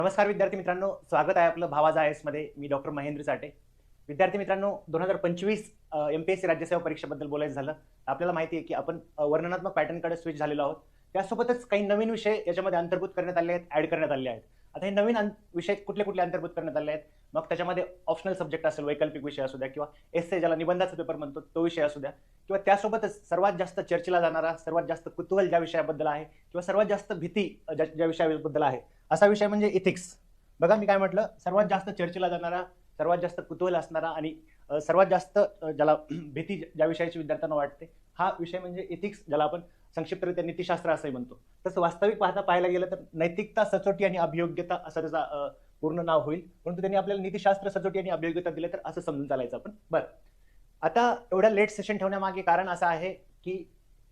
नमस्कार विद्यार्थी मित्रांनो, स्वागत आहे आपलं भावाजा आय-एस मध्ये. मी डॉक्टर महेंद्र साठे. विद्यार्थी मित्रांनो, 2025 एमपीएससी राज्यसेवा परीक्षेबद्दल बोलायचं झालं, आपल्याला माहिती आहे की आपण वर्णनात्मक पॅटर्नकडे स्विच झालेलो आहोत. त्यासोबतच काही नवीन विषय याच्यामध्ये अंतर्भूत करण्यात आले आहेत, ॲड करण्यात आले आहेत. आता हे नवीन विषय कुठले अंतर्भूत करण्यात आले आहेत? मग त्याच्यामध्ये ऑप्शनल सब्जेक्ट असेल, वैकल्पिक विषय असू द्या किंवा एस्से ज्याला निबंधाचा पेपर म्हणतो तो विषय असू द्या, किंवा त्यासोबतच सर्वात जास्त चर्चेला जाणारा, सर्वात जास्त कुतूहल ज्या विषयाबद्दल आहे किंवा सर्वात जास्त भीती ज्या विषयाबद्दल आहे, असा विषय म्हणजे इथिक्स. बघा मी काय म्हटलं, सर्वात जास्त चर्चेला जाणारा, सर्वात जास्त कुतूहल असणारा आणि सर्वात जास्त ज्याला भीती ज्या विषयाची विद्यार्थ्यांना वाटते, हा विषय म्हणजे इथिक्स, ज्याला आपण संक्षिप्तरित्या नीतिशास्त्र असंही म्हणतो. तसं वास्तविक पाहायला गेलं तर नैतिकता, सचोटी आणि अभियोग्यता असं त्याचा पूर्ण नाव होईल, परंतु त्यांनी आपल्याला नीतिशास्त्र, सचोटी आणि अभियोग्यता दिले तर असं समजून चालायचं आपण. बरं, आता एवढ्या लेट सेशन ठेवण्यामागे कारण असं आहे की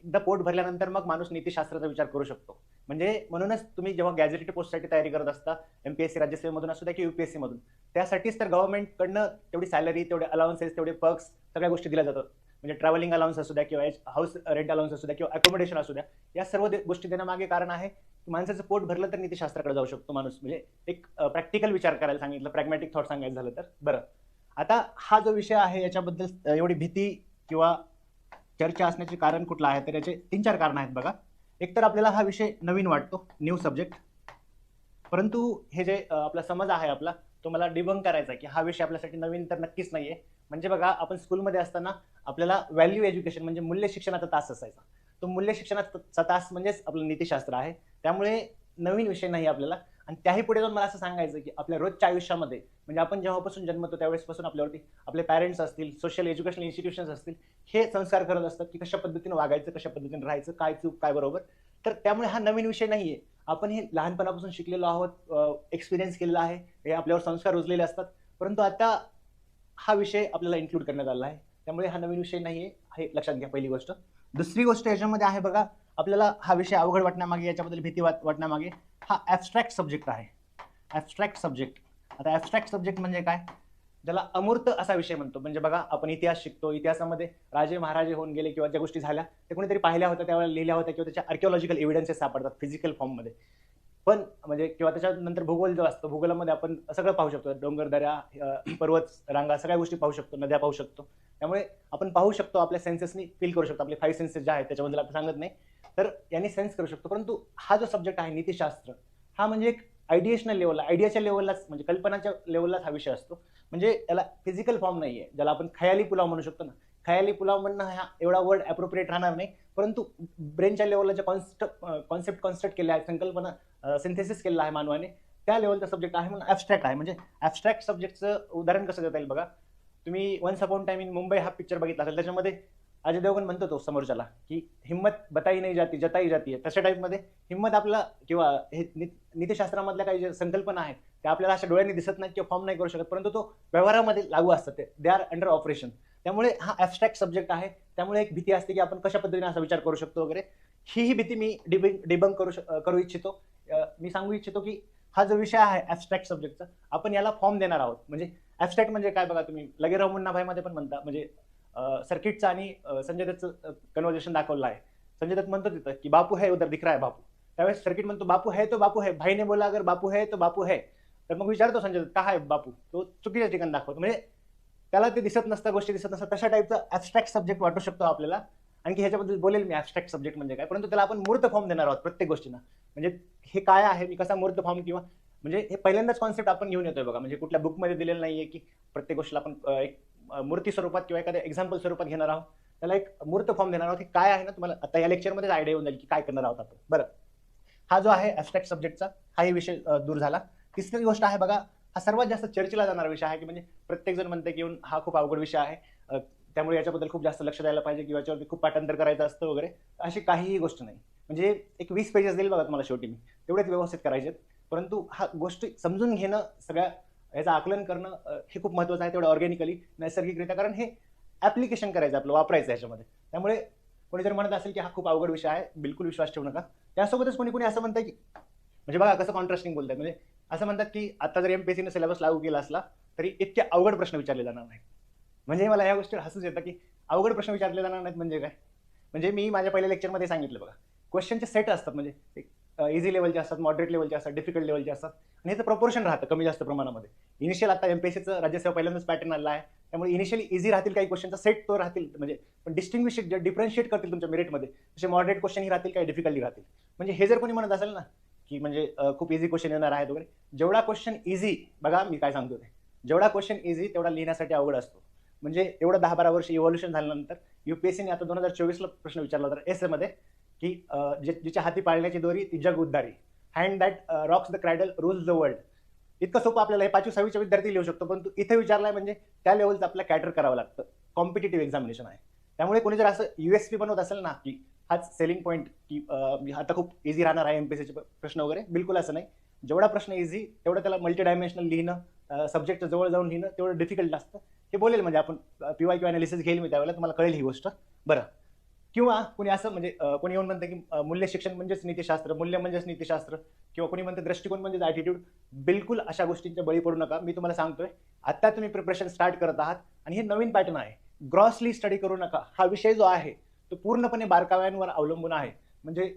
एकदा पोट भरल्यानंतर मग माणूस नीतिशास्त्राचा विचार करू शकतो. म्हणजे म्हणूनच तुम्ही जेव्हा गॅझेटेड पोस्टसाठी तयारी करत असता, एमपीएससी राज्यसेवेमधून असू द्या की युपीएससी मधून, त्यासाठीच तर गव्हर्नमेंटकडनं तेवढी सॅलरी, तेवढे अलाउन्सेस, तेवढे पर्क्स, सगळ्या गोष्टी दिल्या जातात. म्हणजे ट्रॅव्हलिंग अलाउन्स असू द्या किंवा हाऊस रेंट अलाउन्स असू द्या किंवा अकोमोडेशन असू द्या, या सर्व गोष्टी देण्यामागे कारण आहे की माणसाचं पोट भरलं तर नीतिशास्त्राकडे जाऊ शकतो माणूस. म्हणजे एक प्रॅक्टिकल विचार करायला सांगितलं, प्रॅग्मॅटिक थॉट सांगायचं झालं तर. बरं, आता हा जो विषय आहे याच्याबद्दल एवढी भीती किंवा चर्चा असण्याचे कारण कुठलं आहे, तर याचे 3-4 कारण आहेत. बघा, एकतर आपल्याला हा विषय नवीन वाटतो, न्यू सब्जेक्ट, परंतु हे जे आपला समज आहे आपला, तो मला डिबंक करायचा आहे की हा विषय आपल्यासाठी नवीन तर नक्कीच नाहीये. म्हणजे बघा, आपण स्कूलमध्ये असताना आपल्याला व्हॅल्यू एज्युकेशन म्हणजे मूल्य शिक्षणाचा तास असायचा. तो मूल्य शिक्षणाचा तास म्हणजेच आपलं नीतिशास्त्र आहे. त्यामुळे नवीन विषय नाही आपल्याला. आणि त्याही पुढे जाऊन मला असं सांगायचं की आपल्या रोजच्या आयुष्यामध्ये, म्हणजे आपण जेव्हापासून जन्मतो त्यावेळेसपासून आपल्यावरती आपले पॅरेंट्स असतील, सोशल एज्युकेशनल इन्स्टिट्यूशन्स असतील, हे संस्कार करत असतात की कशा पद्धतीने वागायचं, कशा पद्धतीने राहायचं, काय चूक काय बरोबर. तर त्यामुळे हा नवीन विषय नाहीये. आपण हे लहानपणापासून शिकलेलो आहोत, एक्सपिरियन्स केलेला आहे, हे आपल्यावर संस्कार रुजलेले असतात. परंतु आता हा विषय आपल्याला इन्क्लूड करण्यात आला आहे, त्यामुळे हा नवीन विषय नाहीये, हे लक्षात घ्या, पहिली गोष्ट. दुसरी गोष्ट याच्यामध्ये आहे, बघा, आपल्याला हा विषय अवघड वाटण्यामागे, याच्याबद्दल भीती वाटण्यामागे, हा ॲब्स्ट्रॅक्ट सब्जेक्ट आहे. Abstract subject. आता ॲब्स्ट्रॅक्ट सब्जेक्ट म्हणजे काय? ज्याला अमूर्त असा विषय म्हणतो. म्हणजे बघा, आपण इतिहास शिकतो, इतिहासामध्ये राजे महाराजे होऊन गेले किंवा ज्या गोष्टी झाल्या ते कोणीतरी पाहिल्या होत्या, त्यावेळेला लिहिल्या होत्या किंवा त्याच्या आर्किओलॉजिकल एव्हिडन्सेस सापडतात फिजिकल फॉर्ममध्ये. पण म्हणजे किंवा त्याच्यानंतर भूगोल जो असतो, भूगोलामध्ये आपण सगळं पाहू शकतो, डोंगर, दऱ्या, पर्वत रांगा, सगळ्या गोष्टी पाहू शकतो, नद्या पाहू शकतो. त्यामुळे आपण पाहू शकतो, आपल्या सेन्सेसनी फील करू शकतो. आपले 5 सेन्सेस जे आहेत त्याच्याबद्दल आपण सांगत नाही, तर यांनी सेन्स करू शकतो. परंतु हा जो सब्जेक्ट आहे नीतिशास्त्र, हा म्हणजे एक आयडिएशनल लेवलला, आयडियाच्या लेवललाच, म्हणजे कल्पनाच्या लेवललाच हा विषय असतो. म्हणजे त्याला फिजिकल फॉर्म नाहीये, ज्याला आपण खयाली पुलाव म्हणू शकतो ना. खयाली पुलाव म्हणणं हा एवढा वर्ड अप्रोप्रिएट राहणार नाही, परंतु ब्रेनच्या लेवलला जे कॉन्सेप्ट कन्स्ट्रक्ट केले आहेत, संकल्पना सिंथेसिस केलेला आहे मानवाने, त्या लेवलचा सब्जेक्ट आहे म्हणून ॲब्स्ट्रॅक्ट आहे. म्हणजे ॲब्स्ट्रॅक्ट सब्जेक्टचं उदाहरण कसं देता येईल? बघा, तुम्ही once upon time in Mumbai हा पिक्चर बघितला असेल, त्याच्यामध्ये अजय देवगण म्हणतो तो समोरच्याला की हिम्मत बताई नाही जाती, जताई जाती आहे. तशा टाईपमध्ये हिम्मत आपल्याला किंवा हे नीतिशास्त्रामधल्या काही जे संकल्पना आहेत त्या आपल्याला अशा डोळ्यांनी दिसत नाही किंवा फॉर्म नाही करू शकत, परंतु तो व्यवहारामध्ये लागू असतात, ते दे आर अंडर ऑपरेशन. त्यामुळे हा ॲब्स्ट्रॅक्ट सब्जेक्ट आहे. त्यामुळे एक भीती असते की आपण कशा पद्धतीने असा विचार करू शकतो वगैरे. ही भीती मी डिबंक करू इच्छितो. मी सांगू इच्छितो की हा जो विषय आहे ॲब्स्ट्रॅक्ट सब्जेक्टचा, आपण याला फॉर्म देणार आहोत. म्हणजे ॲब्स्ट्रॅक्ट म्हणजे काय? बघा, तुम्ही लगेराव मुन्ना भाईमध्ये पण म्हणता, म्हणजे सर्किटचं आणि संजय दत्तचं कन्व्हर्सेशन दाखवलं आहे. संजय दत्त म्हणतो तिथं की बापू है उधर दिख रहा है बापू. त्यावेळेस सर्किट म्हणतो बापू है तो बापू है, भाईने बोला अगर बापू है तो बापू है. तर मग विचारतो संजय दत्त, का आहे बापू? तो चुकीच्या ठिकाणी दाखवतो. म्हणजे त्याला ते दिसत नसतं, गोष्टी दिसत नसतात. तशा टाईपचा ॲब्स्ट्रॅक्ट सब्जेक्ट वाटू शकतो आपल्याला. आणखी ह्याच्याबद्दल बोलेल मी, ॲब्स्ट्रॅक्ट सब्जेक्ट म्हणजे काय, परंतु त्याला आपण मूर्त फॉर्म देणार आहोत प्रत्येक गोष्टींना. म्हणजे हे काय आहे, मी कसा मूर्त फॉर्म, किंवा म्हणजे हे पहिल्यांदाच कॉन्सेप्ट आपण घेऊन येतोय बघा. म्हणजे कुठल्या बुकमध्ये दिलेलं नाहीये की प्रत्येक गोष्टीला आपण एक मूर्ती स्वरूपात किंवा एखाद्या एक्झाम्पल स्वरूपात घेणार आहोत. त्याला एक मूर्त फॉर्म देणार आहोत. हे काय आहे ना, तुम्हाला आता या लेक्चरमध्येच आयडिया येऊन जाईल की काय करणार आहोत आपण. बरं, हा जो आहे ॲब्स्ट्रॅक्ट सब्जेक्टचा, हाही विषय दूर झाला. तिसरी गोष्ट आहे, बघा, हा सर्वात जास्त चर्चेला जाणारा विषय आहे की म्हणजे प्रत्येक जण म्हणते की हा खूप अवघड विषय आहे, त्यामुळे याच्याबद्दल खूप जास्त लक्ष द्यायला पाहिजे किंवा याच्यावरती खूप पाठांतर करायचं असतं वगैरे. अशी काहीही गोष्ट नाही. म्हणजे एक 20 पेजेस देईल बघा तुम्हाला शेवटी, मी तेवढेच व्यवस्थित करायचे. परंतु हा गोष्टी समजून घेणं, सगळ्या ह्याचं आकलन करणं हे खूप महत्त्वाचं आहे, तेवढं ऑर्गॅनिकली, नैसर्गिकरित्या, कारण हे ॲप्लिकेशन करायचं आपलं, वापरायचं ह्याच्यामध्ये. त्यामुळे कोणी जर म्हणत असेल की हा खूप अवघड विषय आहे, बिलकुल विश्वास ठेवू नका. त्यासोबतच कोणी असं म्हणतं की, म्हणजे बघा कसं कॉन्ट्रास्टिंग बोलतात, म्हणजे असं म्हणतात की आता जर एमपीएससीने सिलेबस लागू केला असला तरी इतके अवघड प्रश्न विचारले जाणार नाहीत. म्हणजे मला या गोष्टीवर हसूच येतं की अवघड प्रश्न विचारले जाणार नाहीत म्हणजे काय? म्हणजे मी माझ्या पहिल्या लेक्चरमध्ये सांगितलं बघा, क्वेश्चनचे सेट असतात. म्हणजे इझी लेवलचे असतात, मॉडरेट लेवलचे असतात, डिफिकल्ट लेवलचे असतात आणि ह्याचं प्रपोर्शन राहतं कमी जास्त प्रमाणामध्ये. इनिशियल आता एमपीएससीचं राज्यसेवा पहिल्यांदाच पॅटर्न आला आहे, त्यामुळे इनिशियली इझी राहतील काही क्वेश्चनचा सेट तो राहतील, म्हणजे पण डिस्टिंग्विश जे डिफरन्शिएट करतील तुमच्या मेरिटमध्ये तसे मॉडरेट क्वेश्चनही राहतील, काही डिफिकल्टी राहतील. म्हणजे हे जर कोणी म्हणत असेल ना की म्हणजे खूप इझी क्वेश्चन येणार आहेत वगैरे, जेवढा क्वेश्चन इझी, बघा मी काय सांगतो ते, जेवढा क्वेश्चन इझी तेवढा लिहिण्यासाठी अवघड असतो. म्हणजे एवढं 10-12 वर्ष इव्हॉल्युशन झाल्यानंतर युपीएससीने आता 2024ला प्रश्न विचारला होता एस मध्ये की जिच्या हाती पाळण्याची दोरी ती जग उद्धारी, hand that rocks the cradle rules the world. इतकं सोपं आपल्याला हे 5वी-6वीचा विद्यार्थी लिहू शकतो, परंतु इथे विचारलाय म्हणजे त्या लेवलचं आपल्याला कॅटर करावं लागतं. कॉम्पिटेटिव्ह एक्झामिनेशन आहे. त्यामुळे कोणी जर असं युएसपी बनवत असेल ना की हाच सेलिंग पॉईंट की आता खूप इझी राहणार आहे एमपीएससीचे प्रश्न वगैरे, बिलकुल असं नाही. जेवढा प्रश्न इझी तेवढं त्याला मल्टी डायमेन्शनल लिहिणं, सब्जेक्टच्या जवळ जाऊन लिहिणं तेवढं डिफिकल्ट असतं. हे बोलेल म्हणजे आपण पीवायक्यू अनालिसिस घेईल मी त्यावेळेला, तुम्हाला कळेल ही गोष्ट. बरं, किंवा कोणी असं म्हणजे कोणी येऊन म्हणतं की मूल्य शिक्षण म्हणजेच नीतिशास्त्र, मूल्य म्हणजेच नीतिशास्त्र, किंवा कोणी म्हणतं दृष्टिकोन म्हणजेच ॲटिट्यूड. बिलकुल अशा गोष्टींच्या बळी पडू नका. मी तुम्हाला सांगतोय, आता तुम्ही प्रिपरेशन स्टार्ट करत आहात आणि हे नवीन पॅटर्न आहे. ग्रॉसली स्टडी करू नका. हा विषय जो आहे तो पूर्णपणे बारकाव्यांवर अवलंबून आहे. म्हणजे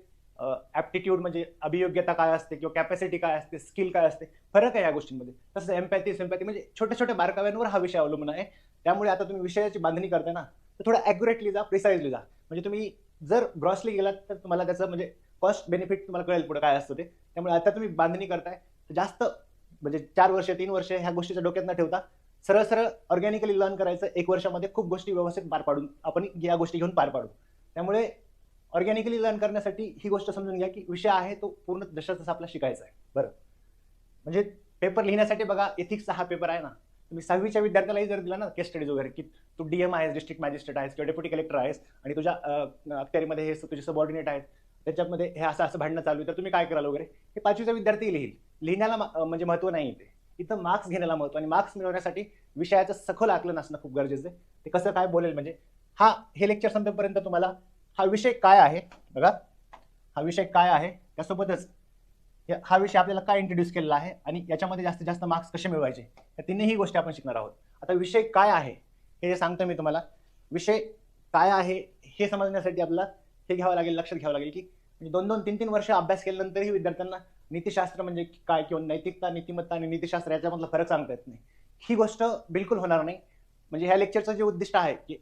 ॲप्टिट्यूड म्हणजे अभियोग्यता काय असते किंवा कॅपॅसिटी काय असते, स्किल काय असते, फरक आहे या गोष्टींमध्ये. तसं एम्पॅथी सिम्पॅथी म्हणजे छोट्या छोट्या बारकाव्यांवर हा विषय अवलंबून आहे. त्यामुळे आता तुम्ही विषयाची बांधणी करताय ना, तर थोडं ॲक्युरेटली जा, प्रिसाइजली जा. म्हणजे तुम्ही जर ग्रॉसली गेलात तर तुम्हाला त्याचं म्हणजे कॉस्ट बेनिफिट तुम्हाला कळेल पुढे काय असतं ते. त्यामुळे आता तुम्ही बांधणी करताय तर जास्त म्हणजे 4 वर्ष 3 वर्ष ह्या गोष्टीच्या डोक्यात न ठेवता सरळ सरळ ऑर्गॅनिकली लर्न करायचं. 1 वर्षामध्ये खूप गोष्टी व्यवस्थित पार पाडून आपण या गोष्टी घेऊन पार पाडू. त्यामुळे ऑर्गॅनिकली लर्न करण्यासाठी ही गोष्ट समजून घ्या की विषय आहे तो पूर्ण जसा तसा आपला शिकायचा आहे. बरं, म्हणजे पेपर लिहिण्यासाठी बघा, एथिक्सचा हा पेपर आहे ना, तुम्ही 6वीच्या विद्यार्थ्यालाही जर दिला ना केस स्टडीज वगैरे, की तू डीएम आहेस, डिस्ट्रिक्ट मॅजिस्ट्रेट आहेस किंवा डेप्युटी कलेक्टर आहेस आणि तुझ्या अखत्यारीमध्ये हे तुझे सबऑर्डिनेट आहेत, त्याच्यामध्ये हे असं असं भांडणं चालू आहे, तर तुम्ही काय कराल वगैरे, हे 5वीचा विद्यार्थी लिहिल. लिहिण्याला म्हणजे महत्व नाही इथे, इथं मार्क्स घेण्याला महत्व. आणि मार्क्स मिळवण्यासाठी विषयाचं सखोल आकलन असणं खूप गरजेचं आहे. ते कसं काय बोलेल म्हणजे हे लेक्चर संपेपर्यंत तुम्हाला हा विषय काय आहे, बघा हा विषय काय आहे, त्यासोबतच हा विषय आपल्याला काय इंट्रोड्यूस केलेला आहे आणि याच्यामध्ये जास्तीत जास्त मार्क्स कसे मिळवायचे, या तिन्ही गोष्टी आपण शिकणार आहोत. आता विषय काय आहे हे जे सांगतो मी तुम्हाला, विषय काय आहे हे समजण्यासाठी आपल्याला हे घ्यावं लागेल, लक्षात घ्यावं लागेल की म्हणजे 2-2, 3-3 वर्ष अभ्यास केल्यानंतरही विद्यार्थ्यांना नीतिशास्त्र म्हणजे काय किंवा नैतिकता, नीतिमत्ता आणि नीतिशास्त्र याच्यामधला फरक सांगता येत नाही. ही गोष्ट बिलकुल होणार नाही. म्हणजे ह्या लेक्चरचं जे उद्दिष्ट आहे की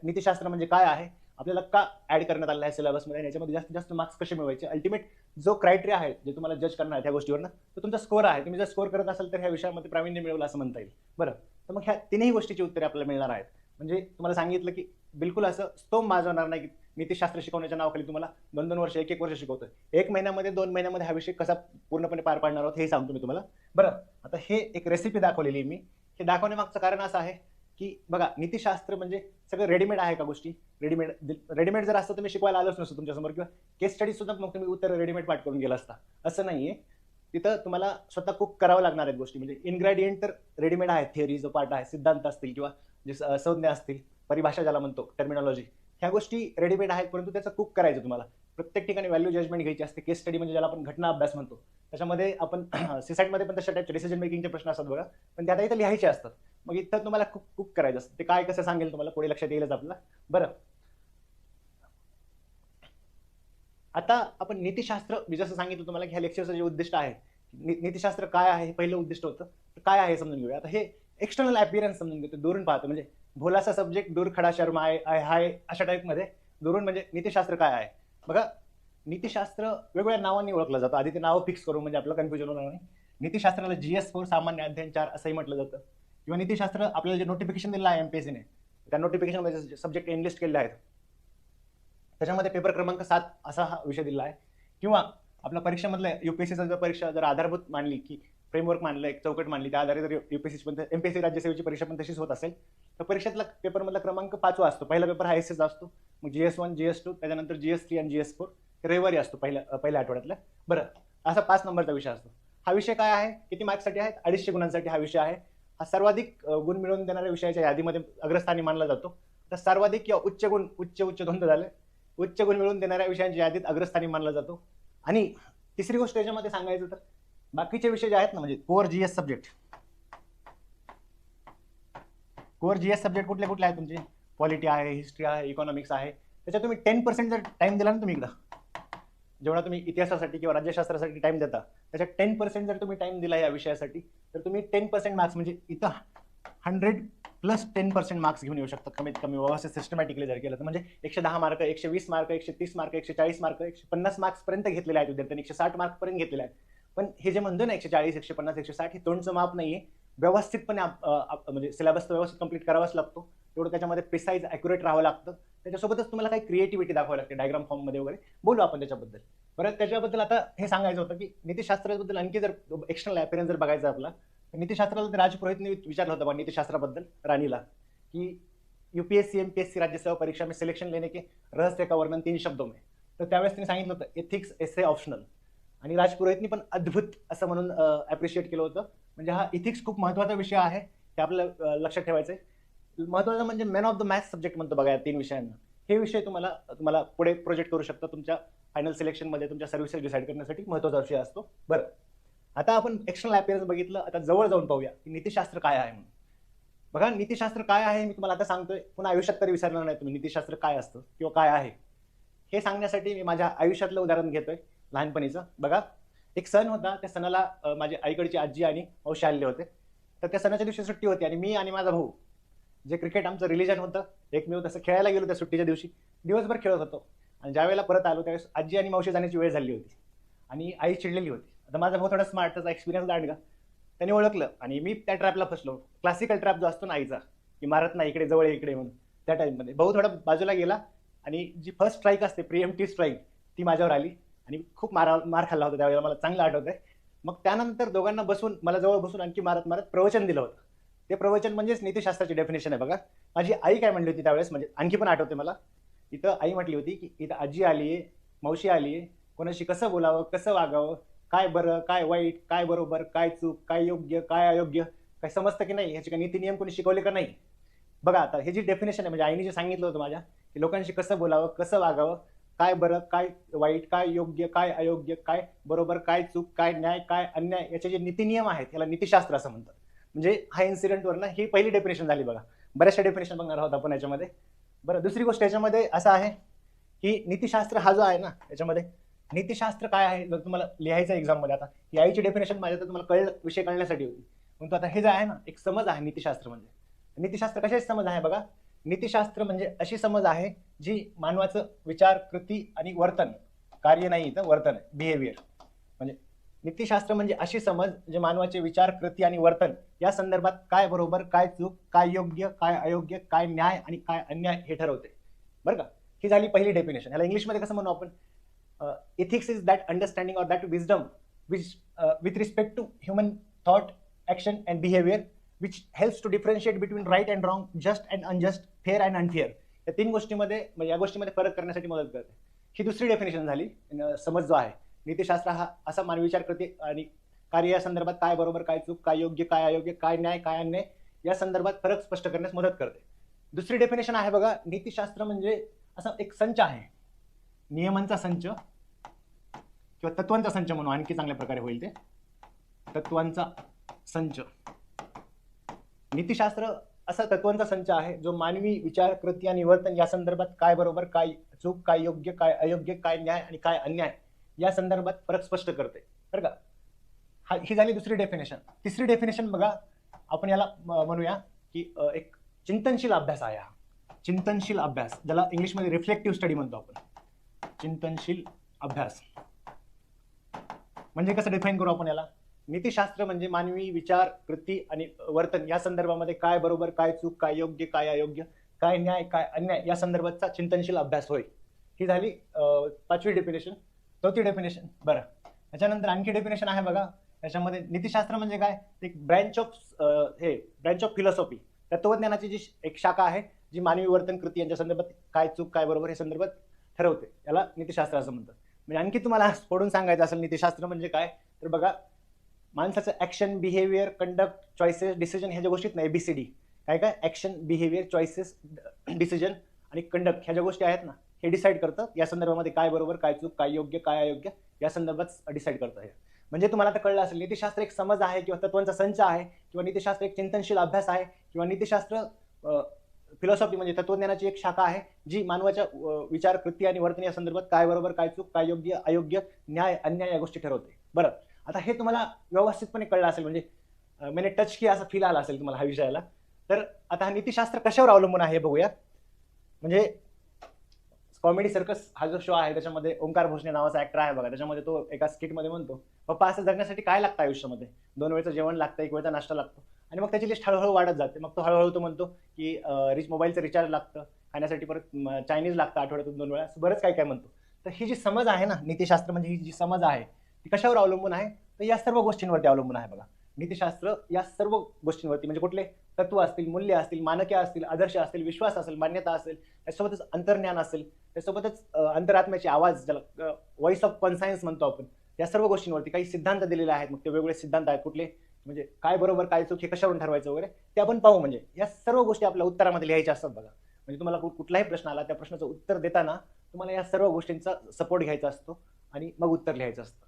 नीतिशास्त्र म्हणजे काय आहे, आपल्याला का ऍड करण्यात आलं आहे सिलेबसमध्ये, याच्यामध्ये जास्तीत जास्त मार्क्स कसे मिळवायचे, अल्टिमेट जो क्रायटेरिया आहे जे तुम्हाला जज करणार आहे त्या गोष्टीवरनं, तो तुमचा स्कोर आहे. तुम्ही जर स्कोर करत असाल तर ह्या विषयामध्ये प्रावीण्य मिळवलं असं म्हणता येईल. बरं, तर मग ह्या तिन्ही गोष्टीची उत्तरे आपल्याला मिळणार आहेत. म्हणजे तुम्हाला सांगितलं की बिलकुल असं स्तोम माजवणार नाही की नीतिशास्त्र शिकवण्याच्या नावाखाली तुम्हाला 2-2 वर्ष 1-1 वर्ष शिकवतोय. 1 महिन्यामध्ये 2 महिन्यामध्ये हा विषय कसा पूर्णपणे पार पाडणार आहोत हे सांगतो मी तुम्हाला. बरं, आता हे एक रेसिपी दाखवलेली मी. हे दाखवण्यामागचं कारण असं आहे की बघा, नीतिशास्त्र म्हणजे सगळं रेडीमेड आहे का गोष्टी, रेडीमेड जर असतं तुम्ही शिकवायला आलोच नसतं तुमच्यासमोर, किंवा केस स्टडी सुद्धा मग तुम्ही उत्तर रेडीमेड पाठ करून गेला असता. असं नाहीये, तिथं तुम्हाला स्वतः कुक करावं लागणार आहेत गोष्टी. म्हणजे इन्ग्रेडियंट तर रेडीमेड आहेत, थिअरी जो पार्ट आहे, सिद्धांत असतील किंवा जे संज्ञा असतील, परिभाषा ज्याला म्हणतो, टर्मिनॉलॉजी, ह्या गोष्टी रेडीमेड आहेत, परंतु त्याचं कुक करायचं तुम्हाला. प्रत्येक ठिकाणी व्हॅल्यू जजमेंट घ्यायची असते. केस स्टडी म्हणजे ज्याला आपण घटना अभ्यास म्हणतो, त्याच्यामध्ये आपण सीसॅटमध्ये पण तशा टाईपचे डिसिजन मेकिंगचे प्रश्न असतात बघा, पण त्या आता इथं लिहायचे असतात. मग इथं तुम्हाला कुक करायचं असतं. ते काय कसं सांगेल तुम्हाला पुढे लक्षात येईलच आपल्याला. बरं, आता आपण नीतिशास्त्र, मी जसं सांगितलं तुम्हाला की ह्या लेक्चरचं जे उद्दिष्ट आहे, नीतिशास्त्र काय आहे हे पहिलं उद्दिष्ट होतं, तर काय आहे समजून घेऊया. आता हे एक्सटर्नल अपीअरन्स समजून घेतो, दुरून पाहतो. म्हणजे भोलासा सब्जेक्ट दूर खडा शर्मा आहे हाय अशा टाईपमध्ये दुरून म्हणजे नीतिशास्त्र काय आहे. बघा, नीतिशास्त्र वेगवेगळ्या नावांनी ओळखलं जातं. आधी ते नाव फिक्स करू म्हणजे आपलं कन्फ्युजन होणार नाही. नीतिशास्त्राला GS4 सामान्य अध्ययन 4 असंही म्हटलं जातं. किंवा नीतिशास्त्र आपल्याला जे नोटिफिकेशन दिलं आहे एमपीएससीने, त्या नोटिफिकेशनमध्ये सब्जेक्ट एनलिस्ट केले आहेत, त्याच्यामध्ये पेपर क्रमांक 7 असा हा विषय दिला आहे. किंवा आपल्या परीक्षेमधल्या युपीएससीचा जर परीक्षा जर आधारभूत मानली की फ्रेमवर्क मानलं, एक चौकट मानली, त्या आधारे जर युपीएससी पण एमपीएससी राज्यसेवेची परीक्षा पण तशीच होत असेल, तर परीक्षेतला पेपरमधला क्रमांक 5वा असतो. पहिला पेपर हा एसएचा असतो, मग GS1 GS2, त्याच्यानंतर GS3 आणि GS4 रविवारी असतो पहिल्या आठवड्यातला. बरं, असा 5 नंबरचा विषय असतो. हा विषय काय आहे, किती मार्क्ससाठी आहे, 250 गुणांसाठी हा विषय आहे. हा सर्वाधिक गुण मिळवून देणाऱ्या विषयाच्या यादीमध्ये अग्रस्थानी मानला जातो. तर सर्वाधिक किंवा उच्च गुण, उच्च दोन झाले, उच्च गुण मिळवून देणाऱ्या विषयांच्या यादीत अग्रस्थानी मानला जातो. आणि तिसरी गोष्ट याच्यामध्ये सांगायचं तर बाकीचे विषय जे आहेत ना, म्हणजे कोर जीएस सब्जेक्ट कुठले कुठले आहेत तुमचे, पॉलिटी आहे, हिस्ट्री आहे, इकॉनॉमिक्स आहे, त्याच्यात तुम्ही 10% जर टाइम दिला ना तुम्ही एकदा, जेवढा तुम्ही इतिहासासाठी किंवा राज्यशास्त्रासाठी टाइम देता त्याच्या 10% जर तुम्ही टाइम दिला या विषयासाठी तर तुम्ही 10% मार्क्स म्हणजे इथं 100+10% मार्क्स घेऊन येऊ शकता कमीत कमी व्यवस्थित सिस्टमॅटिकली जर केलं तर. म्हणजे 110 mark, 120 mark, 130 mark, 140 mark, 150 marks पर्यंत घेतलेले आहेत विद्यार्थ्यांनी, 160 मार्क पर्यंत घेतलेले आहेत. पण हे जे म्हणतो ना 140, 150, 160 हे तोंडचं माप नाहीये. व्यवस्थितपणे म्हणजे सिलेबस व्यवस्थित कंप्लीट करावाच लागतो. तेवढं त्याच्यामध्ये प्रिसाईज ॲक्युरेट राहावं लागतं. त्याच्यासोबतच तुम्हाला काही क्रिएटिव्हिटी दाखवावी लागते डायग्राम फॉर्ममध्ये वगैरे. बोलू आपण त्याच्याबद्दल. बरं, त्याच्याबद्दल आता हे सांगायचं होतं की नीतिशास्त्राबद्दल आणखी जर एक्सटर्नल अपियरन्स जर बघायचा आपला, तर नीतिशास्त्राला राजपुरोहितने विचारलं होतं नीतिशास्त्राबद्दल राणीला की यूपीएससी एमपीएससी राज्यसेवा परीक्षा में सिलेक्शन लेने के रहस्य का वर्णन 3 शब्दों में. तर त्यावेळेस त्यांनी सांगितलं होतं एथिक्स एसे ऑप्शनल. आणि राजपुरोहितनी पण अद्भुत असं म्हणून ॲप्रिशिएट केलं होतं. म्हणजे हा इथिक्स खूप महत्त्वाचा विषय आहे हे आपल्याला लक्षात ठेवायचं आहे. महत्त्वाचं म्हणजे man of the maths subject म्हणतो बघा या 3 विषयांना. हे विषय तुम्हाला पुढे प्रोजेक्ट करू शकता तुमच्या फायनल सिलेक्शनमध्ये, तुमच्या सर्व्हिसेस डिसाईड करण्यासाठी महत्त्वाचा विषय असतो. बरं, आता आपण एक्सटर्नल अपियरन्स बघितलं. आता जवळ जाऊन पाहूया की नीतिशास्त्र काय आहे म्हणून. बघा, नीतिशास्त्र काय आहे मी तुम्हाला आता सांगतोय, पुन्हा आयुष्यात तरी विसरणार नाही तुम्ही नीतिशास्त्र काय असतं किंवा काय आहे. हे सांगण्यासाठी मी माझ्या आयुष्यातलं उदाहरण घेतोय लहानपणीचं. बघा, एक सण होता. त्या सणाला माझ्या आईकडची आजी आणि मावशी आलेले होते. तर त्या सणाच्या दिवशी सुट्टी होती आणि मी आणि माझा भाऊ, जे क्रिकेट आमचं रिलिजन होतं, एकमेव तसं खेळायला गेलो त्या सुट्टीच्या दिवशी. दिवसभर खेळत होतो आणि ज्यावेळेला परत आलो त्यावेळेस आजी आणि मावशी जाण्याची वेळ झाली होती आणि आई चिडलेली होती. आता माझा भाऊ थोडा स्मार्ट, त्याचा एक्सपिरियन्स दांडगा, त्याने ओळखलं आणि मी त्या ट्रॅपला फसलो. क्लासिकल ट्रॅप जो असतो ना आईचा, की मारत नाही इकडे जवळ इकडे म्हणून, त्या टाईममध्ये भाऊ थोडा बाजूला गेला आणि जी फर्स्ट स्ट्राईक असते प्रिएम्प्टिव्ह स्ट्राईक ती माझ्यावर आली आणि खूप मार खाल्ला होता त्यावेळेला, मला चांगलं आठवत आहे. मग त्यानंतर दोघांना बसून मला जवळ बसून आणखी मारत मारत प्रवचन दिलं होतं. ते प्रवचन म्हणजेच नीतिशास्त्राची डेफिनेशन आहे. बघा, माझी आई काय म्हणली होती त्यावेळेस, म्हणजे आणखी पण आठवते मला. इथं आई म्हटली होती की इथं आजी आली आहे, मावशी आली आहे, कोणाशी कसं बोलावं, कसं वागावं, काय बरं काय वाईट, काय बरोबर काय चूक, काय योग्य काय अयोग्य, काय समजतं की नाही, ह्याचे काय नीती नियम कोणी शिकवले का नाही. बघा, आता हे जी डेफिनेशन आहे म्हणजे आईने जे सांगितलं होतं माझ्या की लोकांशी कसं बोलावं, कसं वागावं, काय बरं काय वाईट, काय योग्य काय अयोग्य, काय बरोबर काय चूक, काय न्याय काय अन्याय, याचे जे नीती नियम आहेत याला नीतिशास्त्र असं म्हणतात. म्हणजे हा इन्सिडेंटवर ना ही पहिली डेफिनेशन झाली. बघा, बऱ्याचशा डेफिनेशन बघणार आहोत आपण याच्यामध्ये. बरं, दुसरी गोष्ट याच्यामध्ये असं आहे की नीतिशास्त्र हा जो आहे ना, याच्यामध्ये नीतिशास्त्र काय आहे जर तुम्हाला लिहायचं एक्झाममध्ये, आता ही आईची डेफिनेशन माझ्या तर तुम्हाला विषय कळण्यासाठी होती. पण आता हे जे आहे ना एक समज आहे नीतिशास्त्र म्हणजे. नीतिशास्त्र कशाची समज आहे बघा, नीतिशास्त्र म्हणजे अशी समज आहे जी मानवाचं विचार कृती आणि वर्तन, कार्य नाही तर वर्तन आहे, बिहेवियर. म्हणजे नीतिशास्त्र म्हणजे अशी समज जे मानवाचे विचार कृती आणि वर्तन या संदर्भात काय बरोबर काय चूक, काय योग्य काय अयोग्य, काय न्याय आणि काय अन्याय हे ठरवते. बरं का, ही झाली पहिली डेफिनेशन. ह्याला इंग्लिशमध्ये कसं म्हणू आपण, ethics is that understanding or that wisdom which with respect to human thought, action and behavior which helps to differentiate between right and wrong, just and unjust, fair and unfair. या 3 गोष्टीमध्ये म्हणजे या गोष्टीमध्ये फरक करण्यासाठी मदत करते. ही दुसरी डेफिनेशन झाली. समज जो आहे नीतिशास्त्र हा असा मानवी विचार कृती आणि कार्य या संदर्भात काय बरोबर काय चूक, काय योग्य काय अयोग्य, काय न्याय काय अन्याय या संदर्भात फरक स्पष्ट करण्यास मदत करते. दुसरी डेफिनेशन आहे बघा, नीतिशास्त्र म्हणजे असा एक संच आहे, नियमांचा संच किंवा तत्वांचा संच म्हणून आणखी चांगल्या प्रकारे होईल ते, तत्वांचा संच. नीतिशास्त्र असा तत्वांचा संच आहे जो मानवी विचार कृती आणि वर्तन या संदर्भात काय बरोबर काय चूक, काय योग्य काय अयोग्य, काय न्याय आणि काय अन्याय या संदर्भात फरक स्पष्ट करते. बरं का, ही झाली दुसरी डेफिनेशन. तिसरी डेफिनेशन बघा, आपण याला म्हणूया की एक चिंतनशील अभ्यास आहे. हा चिंतनशील अभ्यास, ज्याला इंग्लिशमध्ये रिफ्लेक्टिव्ह स्टडी म्हणतो आपण. चिंतनशील अभ्यास म्हणजे कसं डिफाईन करू आपण याला, नीतिशास्त्र म्हणजे मानवी विचार कृती आणि वर्तन या संदर्भामध्ये काय बरोबर काय चूक, काय योग्य काय अयोग्य, काय न्याय काय अन्याय या संदर्भातचा चिंतनशील अभ्यास होय. ही झाली 5वी डेफिनेशन. 4थी डेफिनेशन. बरं, त्याच्यानंतर आणखी डेफिनेशन आहे बघा. त्याच्यामध्ये नीतिशास्त्र म्हणजे काय, एक ब्रँच ऑफ फिलॉसॉफी, तत्वज्ञानाची जी एक शाखा आहे जी मानवी वर्तन कृती यांच्या संदर्भात काय चूक काय बरोबर हे संदर्भात ठरवते, याला नीतिशास्त्र असं म्हणतात. म्हणजे आणखी तुम्हाला फोडून सांगायचं असेल नीतिशास्त्र म्हणजे काय, तर बघा, माणसाचं action behaviour conduct choices decision ह्या ज्या गोष्टीत ना ABCD काय काय ऍक्शन बिहेवियर चॉईसेस डिसिजन आणि कंडक्ट ह्या ज्या गोष्टी आहेत ना हे डिसाईड करतं या संदर्भामध्ये काय बरोबर काय चूक, काय योग्य काय अयोग्य या संदर्भात डिसाईड करतं. हे म्हणजे तुम्हाला आता कळलं असेल, नीतिशास्त्र एक समज आहे किंवा तत्वांचा संच आहे, किंवा नीतिशास्त्र एक चिंतनशील अभ्यास आहे, किंवा नीतिशास्त्र फिलॉसॉफी म्हणजे तत्वज्ञानाची एक शाखा आहे जी मानवाच्या विचार, कृती आणि वर्तन या संदर्भात काय बरोबर, काय चूक, काय योग्य, अयोग्य, न्याय, अन्याय या गोष्टी ठरवते. बरं, आता हे तुम्हाला व्यवस्थितपणे कळलं असेल, म्हणजे मैंने टच किया असा फील आला असेल तुम्हाला हा विषयाला. तर आता हा नीतिशास्त्र कशावर अवलंबून आहे बघूया. म्हणजे कॉमेडी सर्कस हा जो शो आहे त्याच्यामध्ये ओंकार भोसले नावाचा ऍक्टर आहे बघा, त्याच्यामध्ये तो एका स्किटमध्ये म्हणतो, पप्पा असं जगण्यासाठी काय लागतं आयुष्यामध्ये, 2 वेळचं जेवण लागतं, 1 वेळचा नाश्ता लागतो. आणि मग त्याची लिस्ट हळूहळू वाढत जाते. मग तो हळूहळू तो म्हणतो की मोबाईलचं रिचार्ज लागतं, खाण्यासाठी परत चायनीज लागतं आठवड्यातून 2 वेळा, असं बरंच काय काय म्हणतो. तर ही जी समज आहे ना, नीतिशास्त्र म्हणजे ही जी समज आहे ती कशावर अवलंबून आहे, तर या सर्व गोष्टींवरती अवलंबून आहे बघा. नीतिशास्त्र या सर्व गोष्टींवरती, म्हणजे कुठले तत्व असतील, मूल्य असतील, मानके असतील, आदर्श असतील, विश्वास असेल, मान्यता असेल, त्यासोबतच अंतर्ज्ञान असेल, त्यासोबतच अंतरात्म्याची आवाज, ज्याला व्हॉइस ऑफ कॉन्सायन्स म्हणतो आपण, या सर्व गोष्टींवरती काही सिद्धांत दिलेले आहेत. मग ते वेगवेगळे सिद्धांत आहेत, कुठले म्हणजे काय बरोबर काय चूक हे कशावरून ठरवायचं वगैरे ते आपण पाहू. म्हणजे या सर्व गोष्टी आपल्या उत्तरामध्ये लिहायच्या असतात बघा. म्हणजे तुम्हाला कुठलाही प्रश्न आला, त्या प्रश्नाचं उत्तर देताना तुम्हाला या सर्व गोष्टींचा सपोर्ट घ्यायचा असतो आणि मग उत्तर लिहायचं असतं.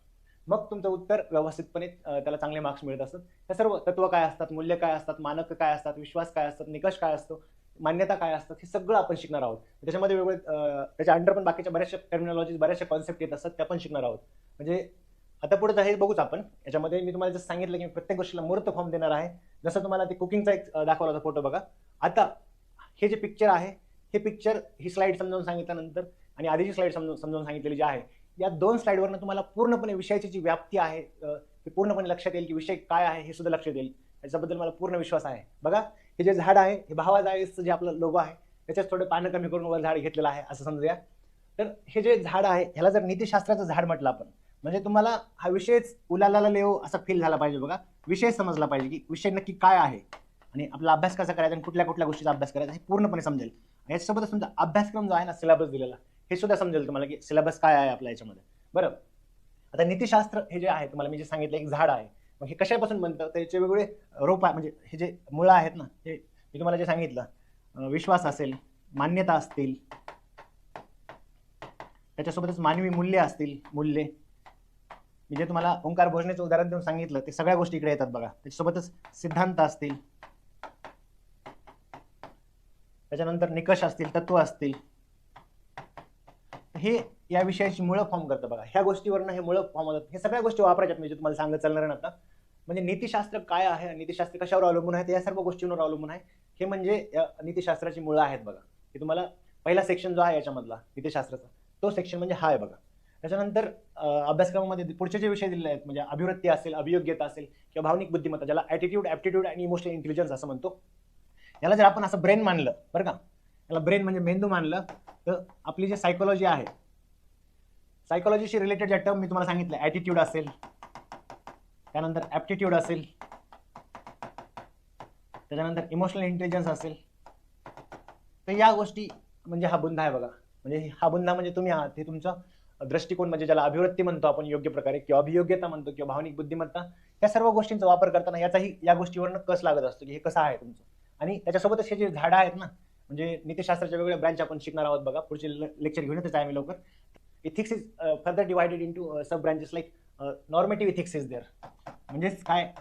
मग तुमचं उत्तर व्यवस्थितपणे त्याला चांगले मार्क्स मिळत असतात. त्या सर्व तत्व काय असतात, मूल्य काय असतात, मानक काय असतात, विश्वास काय असतात, निकष काय असतो, मान्यता काय असतात, हे सगळं आपण शिकणार आहोत. त्याच्यामध्ये वेगवेगळे त्याच्या अंडर पण बाकीच्या बऱ्याचशा टर्मिनॉलॉजीज, बऱ्याचशा कॉन्सेप्ट येत असतात, त्या पण शिकणार आहोत. म्हणजे आता पुढे हे बघूच आपण. याच्यामध्ये मी तुम्हाला जसं सांगितलं की प्रत्येक गोष्टीला मूर्त फॉर्म देणार आहे. जसं तुम्हाला ते कुकिंगचा एक दाखवला होता फोटो बघा. आता हे जे पिक्चर आहे, हे पिक्चर ही स्लाइड समजावून सांगितल्यानंतर आणि आधीची स्लाइड समजावून सांगितलेली जी आहे, या 2 स्लाइडवरनं तुम्हाला पूर्णपणे विषयाची जी व्याप्ती आहे ते पूर्णपणे लक्षात येईल, की विषय काय आहे हे सुद्धा लक्षात येईल. याच्याबद्दल मला पूर्ण विश्वास आहे. बघा, हे जे झाड आहे, हे भावा जायचं जे आपलं लोगो आहे, त्याच्यात थोडे पानं कमी करून वर झाड घेतलेलं आहे असं समजूया. तर हे जे झाड आहे, ह्याला जर नीतिशास्त्राचं झाड म्हटलं आपण, म्हणजे तुम्हाला हा विषयच उलालाला लेव असा फील झाला पाहिजे बघा. विषय समजला पाहिजे की विषय नक्की काय आहे आणि आपला अभ्यास कसा करायचा आणि कुठल्या कुठल्या गोष्टीचा अभ्यास करायचा हे पूर्णपणे समजेल. याच्यासोबतच तुमचा अभ्यासक्रम जो आहे ना, सिलेबस दिलेला, हे सुद्धा समजेल तुम्हाला की सिलेबस काय आहे आपल्या याच्यामध्ये. बरं, आता नीतिशास्त्र हे जे आहे, तुम्हाला मी जे सांगितलं एक झाड आहे, मग हे कशापासून बनतं, त्याचे वेगवेगळे रोप आहे, म्हणजे हे जे मुळं आहेत ना, हे मी तुम्हाला जे सांगितलं, विश्वास असेल, मान्यता असतील, त्याच्यासोबतच मानवी मूल्य असतील, मूल्ये, मी जे तुम्हाला ओंकार भोजनेचं उदाहरण देऊन सांगितलं ते सगळ्या गोष्टी इकडे येतात बघा. त्याच्यासोबतच सिद्धांत असतील, त्याच्यानंतर निकष असतील, तत्व असतील, हे या विषयाची मुळं फॉर्म करतं बघा. ह्या गोष्टीवरनं हे मुळं फॉर्म होतात. हे सगळ्या गोष्टी वापरायच्यात, मी जे तुम्हाला सांगत चालणार आहे आता. म्हणजे नीतिशास्त्र काय आहे, नीतिशास्त्र कशावर अवलंबून आहे, या सर्व गोष्टींवर अवलंबून आहे. हे म्हणजे नीतिशास्त्राची मुळं आहेत बघा. हे तुम्हाला पहिला सेक्शन जो आहे याच्यामधला नीतिशास्त्राचा, तो सेक्शन म्हणजे हा आहे बघा. त्याच्यानंतर अभ्यासक्रमामध्ये पुढचे जे विषय दिलेले आहेत, म्हणजे अभिवृत्ती असेल, अभियोग्यता असेल किंवा भावनिक बुद्धिमत्ता, ज्याला ॲटिट्यूड, ॲप्टिट्यूड आणि इमोशनल इंटेलिजन्स असं म्हणतो. याला जर आपण असं ब्रेन मानलं बरं का, याला ब्रेन म्हणजे मेंदू मानलं, तर आपली जी सायकोलॉजी आहे, सायकोलॉजीशी रिलेटेड ज्या टर्म मी तुम्हाला सांगितलं, ॲटिट्यूड असेल, त्यानंतर ॲप्टिट्यूड असेल, त्याच्यानंतर इमोशनल इंटेलिजन्स असेल, तर या गोष्टी म्हणजे हा बुंदा आहे बघा. म्हणजे हा बुंदा म्हणजे तुम्ही आहात, हे तुमचं दृष्टिकोन, म्हणजे ज्याला अभिवृत्ती म्हणतो आपण योग्य प्रकारे, किंवा अभियोग्यता म्हणतो, किंवा भावनिक बुद्धिमत्ता, या सर्व गोष्टींचा वापर करताना याचाही या गोष्टीवरनं कस लागत असतो की हे कसं आहे तुमचं. आणि त्याच्यासोबतच हे जे झाडं आहेत ना, म्हणजे नीतिशास्त्राच्या वेगवेगळ्या ब्रँच आपण शिकणार आहोत बघा. पुढचे लेक्चर घेऊन येतच आहे मी लवकर. Ethics is further divided into sub branches like normative ethics is there. म्हणजेच काय,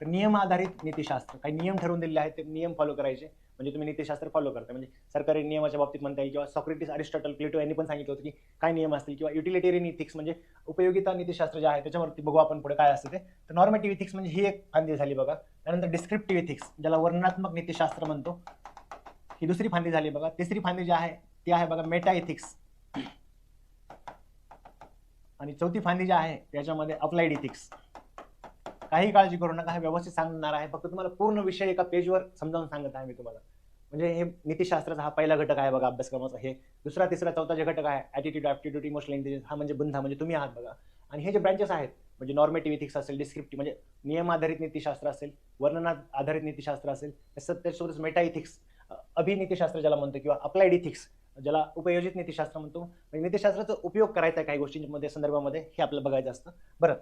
तर नियम आधारित नीतिशास्त्र, काही नियम ठरवून दिलेले आहेत, ते नियम फॉलो करायचे, म्हणजे तुम्ही नीतिशास्त्र फॉलो करता. म्हणजे सरकारी नियमाच्या बाबतीत म्हणता येईल, किंवा सॉक्रेटिस, अरिस्टॉटल, प्लेटो यांनी पण सांगितलं होतं की काय नियम असतील, किंवा युटिलिटेरियन इथिक्स म्हणजे उपयोगिता नीतिशास्त्र जे आहे त्याच्यावरती बघू आपण पुढे काय असतं ते. तर नॉर्मेटिव्ह इथिक्स म्हणजे ही एक फांदी झाली बघा. त्यानंतर डिस्क्रिप्टिव्ह इथिक्स, ज्याला वर्णनात्मक नीतिशास्त्र म्हणतो, ही दुसरी फांदी झाली बघा. तिसरी फांदी जी आहे ती आहे बघा मेटा इथिक्स, आणि चौथी फांदी जी आहे त्याच्यामध्ये अप्लाइड इथिक्स. काही काळजी करू नका, हे व्यवस्थित सांगणार आहे, फक्त तुम्हाला पूर्ण विषय एका पेजवर समजावून सांगत आहे मी तुम्हाला. म्हणजे हे नीतिशास्त्राचा हा पहिला घटक आहे बघा अभ्यासक्रमाचा. हे दुसरा, तिसरा, चौथा जे घटक आहे, ॲटिट्यूड, ॲप्टिट्यूड, इमोशनल इंटेलिजन्स, हा म्हणजे बुंदा, म्हणजे तुम्ही आहात बघा. आणि हे जे ब्रँचेस आहेत, म्हणजे नॉर्मेटिव्ह इथिक्स असेल, डिस्क्रिप्टिव्ह म्हणजे नियम आधारित नीतिशास्त्र असेल, वर्णना आधारित नीतिशास्त्र असेल, त्याच्यासोबतच मेटा इथिक्स, अभिनीतिशास्त्र ज्याला म्हणतो, किंवा अप्लाइड इथिक्स ज्याला उपयोजित नीतिशास्त्र म्हणतो. म्हणजे नीतिशास्त्राचा उपयोग करायचा आहे काही गोष्टींमध्ये, संदर्भामध्ये, हे आपल्याला बघायचं असतं. बरं,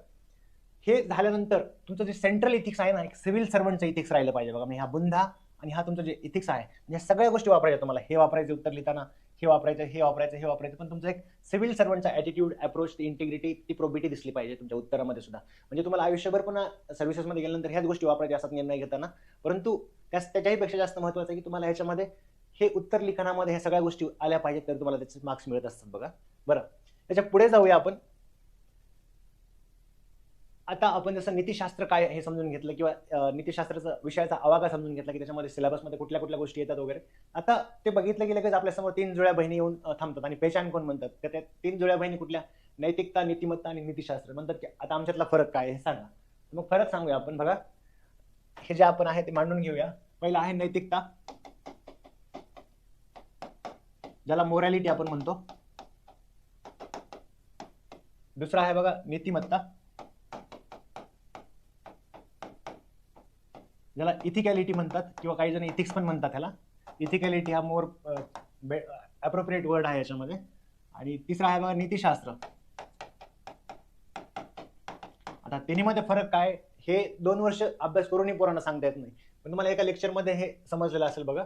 हे झाल्यानंतर तुमचं जे सेंट्रल इथिक्स आहे ना, एक सिव्हिल सर्वंटचं इथिक्स राहिलं पाहिजे बघा. म्हणजे हा बुंदा आणि हा तुमचं जे इथिक्स आहे, म्हणजे सगळ्या गोष्टी वापरायच्या तुम्हाला. हे वापरायचे उत्तर लिहिताना, हे वापरायचं, हे वापरायचं, हे वापरायचं, पण तुमचं एक सिव्हिल सर्वंटचा ॲटिट्यूड, अप्रोच, ती इंटिग्रिटी, ती प्रोबिटी दिसली पाहिजे तुमच्या उत्तरामध्ये सुद्धा. म्हणजे तुम्हाला आयुष्यभर पुन्हा सर्व्हिसेसमध्ये गेल्यानंतर ह्याच गोष्टी वापरायच्या असतात निर्णय घेताना. परंतु त्याच्याही पेक्षा जास्त महत्त्वाचं आहे की तुम्हाला ह्याच्यामध्ये हे उत्तर लिखाणामध्ये ह्या सगळ्या गोष्टी आल्या पाहिजेत, तर तुम्हाला त्याचे मार्क्स मिळत असतात बघा. बरं, त्याच्या पुढे जाऊया आपण. आता आपण जसं नीतिशास्त्र काय हे समजून घेतलं, किंवा नीतिशास्त्राचा विषयाचा आवाका समजून घेतला, की त्याच्यामध्ये सिलेबसमध्ये कुठल्या कुठल्या गोष्टी येतात वगैरे. आता ते बघितलं की लगेच आपल्यासमोर 3 जुळ्या बहिणी येऊन थांबतात. आणि पेचान कोण म्हणतात, तर त्या 3 जुळ्या बहिणी कुठल्या? नैतिकता, नीतिमत्ता आणि नीतिशास्त्र. म्हणतात की आता आमच्यातला फरक काय हे सांगा. मग फरक सांगूया आपण. बघा, हे जे आपण आहे ते मांडून घेऊया. पहिला आहे नैतिकता, ज्याला मोरॅलिटी आपण म्हणतो. दुसरा आहे बघा नीतिमत्ता, ज्याला इथिकॅलिटी म्हणतात, किंवा काही जण इथिक्स पण म्हणतात ह्याला. इथिकॅलिटी हा मोर अप्रोप्रिएट वर्ड आहे याच्यामध्ये. आणि तिसरा आहे बघा नीतिशास्त्र. आता तिन्हीमध्ये फरक काय हे 2 वर्ष अभ्यास करूनही पोरांना सांगता येत नाही, पण तुम्हाला एका लेक्चरमध्ये हे समजलेलं असेल बघा,